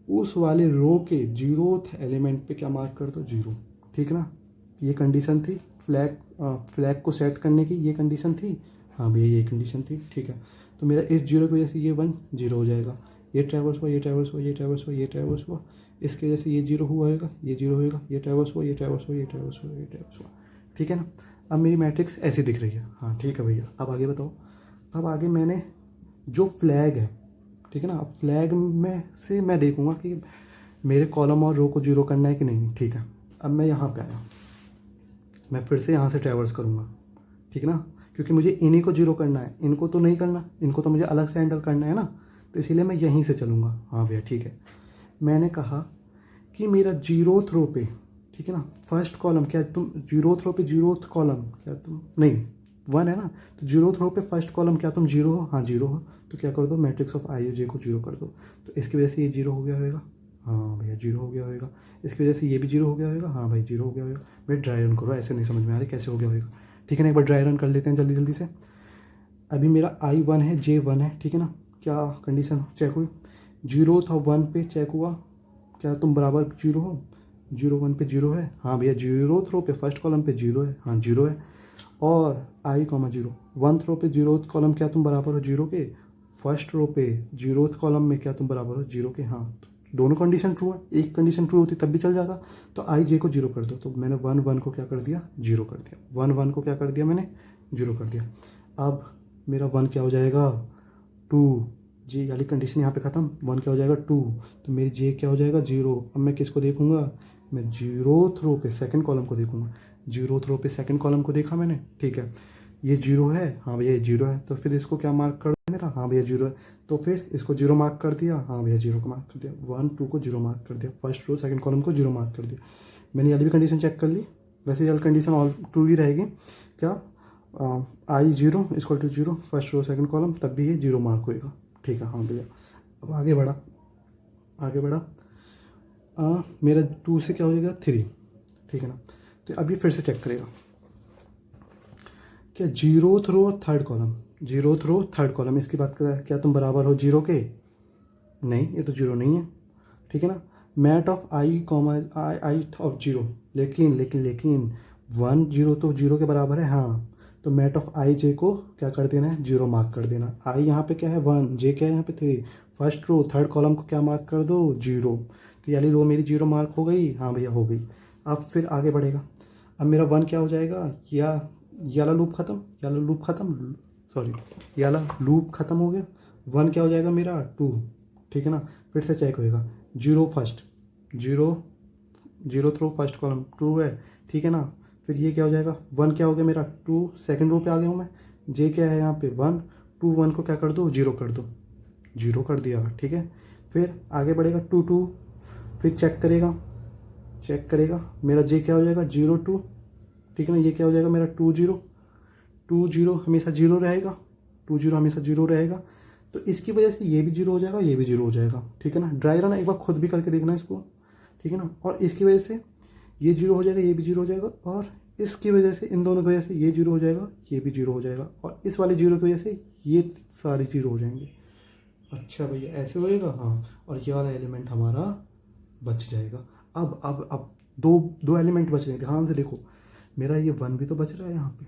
उस वाले रो के 0th एलिमेंट पे क्या मार्क कर दो, 0, ठीक ना। ये कंडीशन थी फ्लैग को सेट करने की, ये कंडीशन थी। हाँ भैया ये कंडीशन थी, ठीक है। तो मेरा इस 0 की वजह से ये 1 0 हो जाएगा, ये ट्रैवर्स हुआ, ये ट्रैवर्स हुआ, ये ट्रैवर्स हुआ, ये ट्रैवर्स हुआ, इसकी वजह से ये 0 हुआ होगा, ये 0 होगा, ये ट्रैवर्स हुआ, ये ट्रैवर्स हुआ, ये ट्रैवर्स हुआ, ये ट्रैवर्स हुआ, ठीक है ना। अब मेरी मैट्रिक्स ऐसी दिख रही है। हाँ ठीक है भैया, अब आगे बताओ। अब आगे मैंने जो फ्लैग है, ठीक है ना, अब फ्लैग में से मैं देखूंगा कि मेरे कॉलम और रो को 0 करना है कि नहीं, ठीक है। अब मैं यहाँ पे आया, मैं फिर से यहाँ से ट्रैवर्स करूँगा, ठीक है ना, क्योंकि मुझे इन्हीं को 0 करना है, इनको तो नहीं करना, इनको तो मुझे अलग से हैंडल करना है ना, तो इसीलिए मैं यहीं से चलूँगा। हाँ भैया ठीक है। मैंने कहा कि मेरा 0th रो पे, ठीक है ना, फर्स्ट कॉलम क्या तुम 0th रो पे 0th कॉलम क्या तुम नहीं 1 है ना, तो 0th रो पे फर्स्ट कॉलम क्या तुम 0 हो, हाँ 0 हो, तो क्या कर दो, मैट्रिक्स ऑफ आई जे को 0 कर दो, तो इसकी वजह से ये 0 हो गया होगा। हाँ भैया 0 हो गया होगा, इसकी वजह से ये भी 0 हो गया होगा। हाँ भाई 0 हो गया होगा। भाई ड्राई रन करो, ऐसे नहीं समझ में आ रही कैसे हो गया होगा, ठीक है ना। एक बार ड्राई रन कर लेते हैं जल्दी से। अभी मेरा I1 है, J1 है, ठीक है ना, क्या कंडीशन चेक हुई, 0 था 1 पे चेक हुआ, क्या तुम बराबर 0 हो, 0 1 पे 0 है। हाँ भैया 0th रो पे फर्स्ट कॉलम पे 0 है, हाँ 0 है। और I, 0 1th रो पे 0th कॉलम क्या तुम बराबर हो 0 के, फर्स्ट रो पे 0th कॉलम में क्या तुम बराबर हो 0 के। हाँ दोनों कंडीशन ट्रू है, एक कंडीशन ट्रू होती तब भी चल जाता, तो आई जे को 0 कर दो। तो मैंने 1 1 को क्या कर दिया, 0 कर दिया, 1 1 को क्या कर दिया मैंने, 0 कर दिया। अब मेरा 1 क्या हो जाएगा, 2, जी वाली कंडीशन यहाँ पे ख़त्म, 1 क्या हो जाएगा 2, तो मेरी जे क्या हो जाएगा 0। अब मैं किसको देखूंगा, मैं 0th रो पे सेकंड कॉलम को देखूंगा, 0th रो पे सेकंड कॉलम को देखा मैंने, ठीक है। ये जीरो है, हाँ भैया ये जीरो है, तो फिर इसको क्या मार्क कर दिया मेरा, हाँ भैया जीरो है, तो फिर इसको जीरो मार्क कर दिया, हाँ भैया जीरो को मार्क कर दिया, 1 2 को जीरो मार्क कर दिया, फर्स्ट रो सेकंड कॉलम को जीरो मार्क कर दिया। मैंने ये वाली भी कंडीशन चेक कर ली, वैसे ये वाली कंडीशन ऑल ट्रू ही रहेगी, क्या I zero equal to zero, first row second column, तब भी ये जीरो मार्क होएगा। ठीक है, हाँ भैया। अब आगे बढ़ा, आगे बढ़ा, मेरा 2 से क्या हो जाएगा 3, ठीक है ना। तो अभी फिर से चेक करेगा, क्या zeroth row third column, zeroth row third column, इसकी बात कर रहा है, क्या तुम बराबर हो जीरो के, नहीं ये तो जीरो नहीं है, ठीक है ना। Mat of I comma I of zero, लेकिन लेकिन लेकिन 1 0 तो जीरो के बराबर है, हाँ, तो मैट ऑफ आई जे को क्या कर देना है, जीरो मार्क कर देना। आई यहाँ पे क्या है 1, जे क्या है यहाँ पे 3, फर्स्ट रो थर्ड कॉलम को क्या मार्क कर दो, जीरो, तो यानी रो मेरी जीरो मार्क हो गई, हाँ भैया हो गई। अब फिर आगे बढ़ेगा, अब मेरा 1 क्या हो जाएगा, या ये वाला लूप ख़त्म, ये वाला लूप ख़त्म, सॉरी ये वाला लूप ख़त्म हो गया, 1 क्या हो जाएगा मेरा 2, ठीक है ना। फिर से चेक होएगा, zero first, zero zero throw first column true है, ठीक है ना। फिर ये क्या हो जाएगा, 1 क्या हो गया मेरा 2, सेकंड रो पे आ गया हूँ मैं, जे क्या है यहाँ पे 1, 2 1 को क्या कर दो, जीरो कर दो, जीरो कर दिया, ठीक है। फिर आगे बढ़ेगा 2 2, फिर चेक करेगा, चेक करेगा, मेरा जे क्या हो जाएगा 0 2, ठीक है ना। ये क्या हो जाएगा मेरा 2 0, 2 0 हमेशा जीरो रहेगा, 2 0 हमेशा जीरो रहेगा, तो इसकी वजह से ये भी जीरो हो जाएगा, ये भी जीरो हो जाएगा, ठीक है ना। ड्राई रन एक बार खुद भी करके देखना इसको, ठीक है ना। और इसकी वजह से ये जीरो हो जाएगा, ये भी जीरो हो जाएगा, और इसकी वजह से इन दोनों की वजह से ये जीरो हो जाएगा, ये भी जीरो हो जाएगा, और इस वाले जीरो की वजह से ये सारे जीरो हो जाएंगे। अच्छा भैया ऐसे होएगा, हाँ, और ये वाला एलिमेंट हमारा बच जाएगा। अब दो दो एलिमेंट बच रहे हैं, ध्यान से देखो, मेरा ये 1 भी तो बच रहा है यहाँ पे,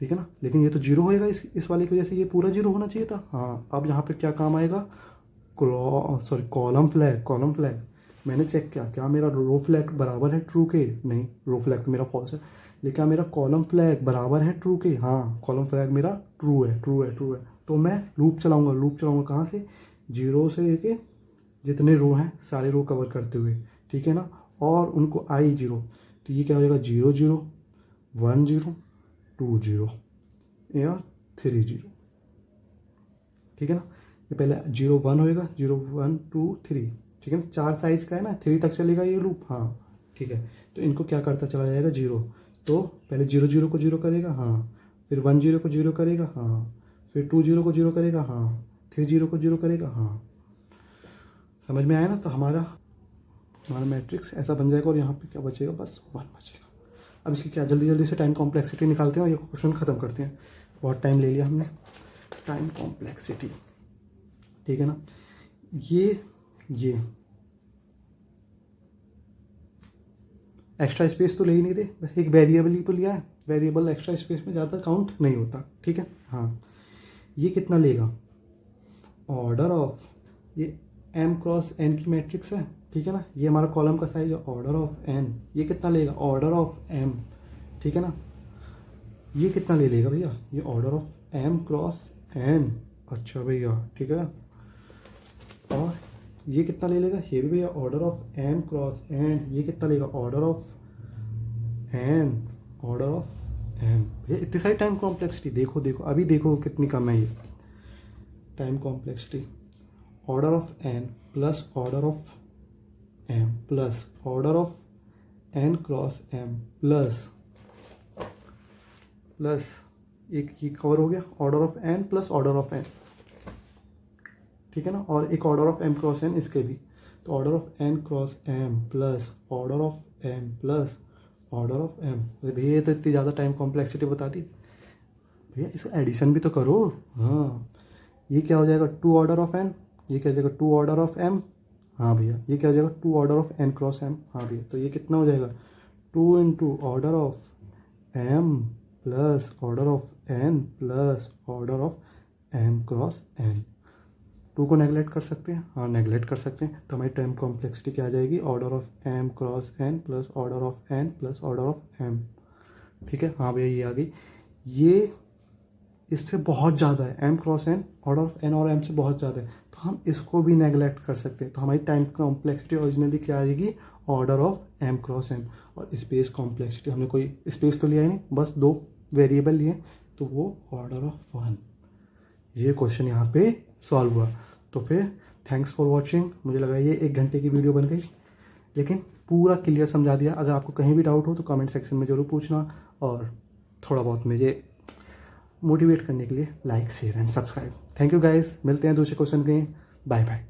ठीक है ना, लेकिन ये तो जीरो होएगा, इस वाले की वजह से ये पूरा जीरो होना चाहिए था। हाँ, अब यहाँ पे क्या काम आएगा, कॉलम फ्लैग, कॉलम फ्लैग। मैंने चेक किया, क्या मेरा रो फ्लैग बराबर है ट्रू के, नहीं रो फ्लैग तो मेरा फॉल्स है, लेकिन क्या मेरा कॉलम फ्लैग बराबर है ट्रू के, हाँ कॉलम फ्लैग मेरा ट्रू है, ट्रू है, ट्रू है। तो मैं लूप चलाऊंगा, लूप चलाऊंगा कहाँ से, जीरो से लेके जितने रो हैं सारे रो कवर करते हुए, ठीक है ना, और उनको आई जीरो, तो ये क्या हो जाएगा 0 0 1 0 2 0 या 3 0, ठीक है ना। ये पहले 0 1 होएगा, 0 1 2 3, ठीक है ना, 4 साइज का है ना, 3 तक चलेगा ये लूप, हाँ ठीक है। तो इनको क्या करता चला जाएगा जीरो, तो पहले 0 0 को जीरो करेगा, हाँ, फिर 1 0 को जीरो करेगा, हाँ, फिर 2 0 को जीरो करेगा, हाँ, 3 0 को जीरो करेगा, हाँ। समझ में आया ना, तो हमारा मैट्रिक्स ऐसा बन जाएगा, और यहाँ पे क्या बचेगा, बस 1 बचेगा। अब इसकी क्या जल्दी जल्दी से टाइम कॉम्प्लेक्सिटी निकालते हैं और ये क्वेश्चन ख़त्म करते हैं, बहुत टाइम ले लिया हमने। टाइम कॉम्प्लेक्सिटी, ठीक है ना, ये एक्स्ट्रा स्पेस तो ले ही नहीं दे, बस एक वेरिएबल ही तो लिया है, वेरिएबल एक्स्ट्रा स्पेस में ज़्यादा काउंट नहीं होता, ठीक है। हाँ, ये कितना लेगा, ऑर्डर ऑफ, ये m क्रॉस n की मैट्रिक्स है, ठीक है ना, ये हमारा कॉलम का साइज है, ऑर्डर ऑफ n, ये कितना लेगा, ऑर्डर ऑफ m, ठीक है ना। ये कितना ले लेगा भैया, ये order of m cross n, अच्छा भैया ठीक है। और ये कितना ले लेगा, ये भी भैया order of m cross n, ये कितना लेगा, order of n, order of m। भैया इतनी सारी टाइम कॉम्प्लेक्सिटी, देखो देखो अभी देखो कितनी कम है ये time complexity, order of n plus order of m plus order of n cross m plus एक ये कवर हो गया, order of n plus order of n, ठीक है ना, और एक order of m cross n इसके भी, तो order of n cross m plus order of m plus order of m। भैया ये तो इतनी ज़्यादा टाइम कॉम्प्लेक्सिटी बता दी भैया, इसका एडिशन भी तो करो। हाँ, ये क्या हो जाएगा 2 ऑर्डर ऑफ n, ये क्या हो जाएगा 2 ऑर्डर ऑफ m, हाँ भैया ये क्या हो जाएगा 2 order of n cross m, हाँ भैया, तो ये कितना हो जाएगा 2 into order of m plus order of n plus order of m cross n। 2 को नेगलेक्ट कर सकते हैं, हाँ नेगलेक्ट कर सकते हैं, तो हमारी टाइम कॉम्प्लेक्सिटी क्या आ जाएगी, order of m cross n plus order of n plus order of m, ठीक है। हाँ भैया ये आ गई, ये इससे बहुत ज़्यादा है, m cross n order of n और m से बहुत ज़्यादा है, तो हम इसको भी नेगलेक्ट कर सकते हैं, तो हमारी टाइम कॉम्प्लेक्सिटी ओरिजिनली क्या आएगी, order of m cross n। और स्पेस कॉम्प्लेक्सिटी हमने कोई स्पेस तो लिया ही नहीं, बस 2 वेरिएबल लिए तो वो ऑर्डर ऑफ 1। ये क्वेश्चन यहाँ पे सॉल्व हुआ। तो फिर थैंक्स फॉर वॉचिंग। मुझे लग रहा है ये 1 घंटे की वीडियो बन गई, लेकिन पूरा क्लियर समझा दिया। अगर आपको कहीं भी डाउट हो तो कमेंट सेक्शन में ज़रूर पूछना, और थोड़ा बहुत मुझे मोटिवेट करने के लिए like share and subscribe. Thank you guys, मिलते हैं दूसरे क्वेश्चन के। Bye bye.